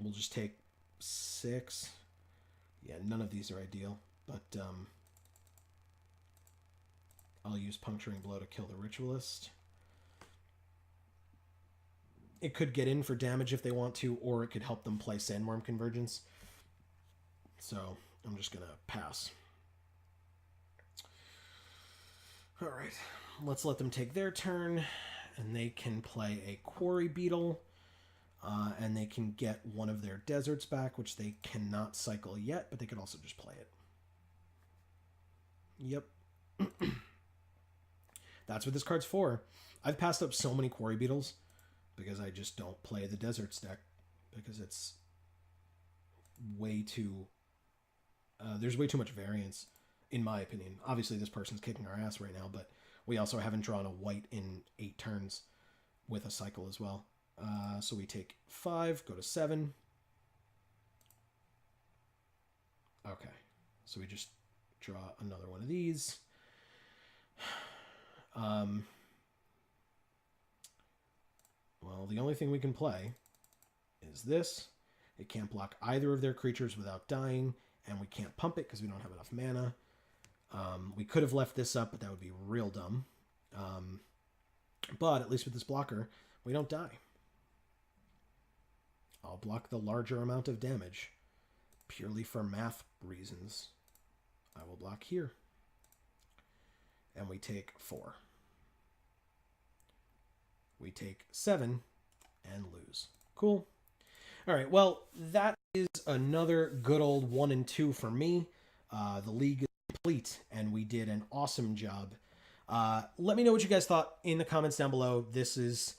We'll just take 6. Yeah, none of these are ideal, but I'll use Puncturing Blow to kill the Ritualist. It could get in for damage if they want to, or it could help them play Sandworm Convergence. So I'm just going to pass. All right, let's let them take their turn, and they can play a Quarry Beetle. And they can get one of their deserts back, which they cannot cycle yet, but they could also just play it. Yep. That's what this card's for. I've passed up so many Quarry Beetles because I just don't play the deserts deck because it's way too... there's way too much variance, in my opinion. Obviously, this person's kicking our ass right now, but we also haven't drawn a white in 8 turns with a cycle as well. So we take 5, go to 7. Okay, so we just draw another one of these. Well, the only thing we can play is this. It can't block either of their creatures without dying, and we can't pump it because we don't have enough mana. We could have left this up, but that would be real dumb. But at least with this blocker, we don't die. I'll block the larger amount of damage purely for math reasons. I will block here. And we take 4. We take 7 and lose. Cool. All right, well, that is another good old 1 and 2 for me. The league is complete, and we did an awesome job. Let me know what you guys thought in the comments down below. This is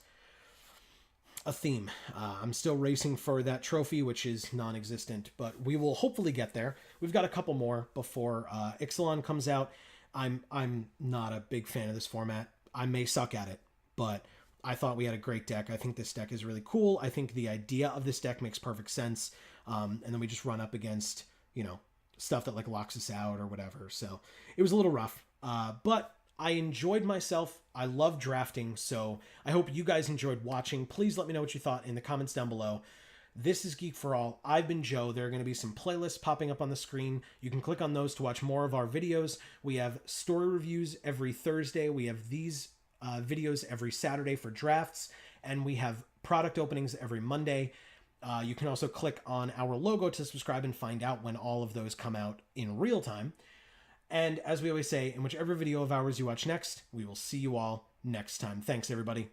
a theme. I'm still racing for that trophy, which is non-existent, but we will hopefully get there. We've got a couple more before Ixalan comes out. I'm not a big fan of this format. I may suck at it, but I thought we had a great deck. I think this deck is really cool. I think the idea of this deck makes perfect sense. And then we just run up against, you know, stuff that like locks us out or whatever. So it was a little rough, but I enjoyed myself. I love drafting, so I hope you guys enjoyed watching. Please let me know what you thought in the comments down below. This is Geek for All. I've been Joe. There are going to be some playlists popping up on the screen. You can click on those to watch more of our videos. We have story reviews every Thursday. We have these videos every Saturday for drafts, and we have product openings every Monday. You can also click on our logo to subscribe and find out when all of those come out in real time. And as we always say, in whichever video of ours you watch next, we will see you all next time. Thanks, everybody.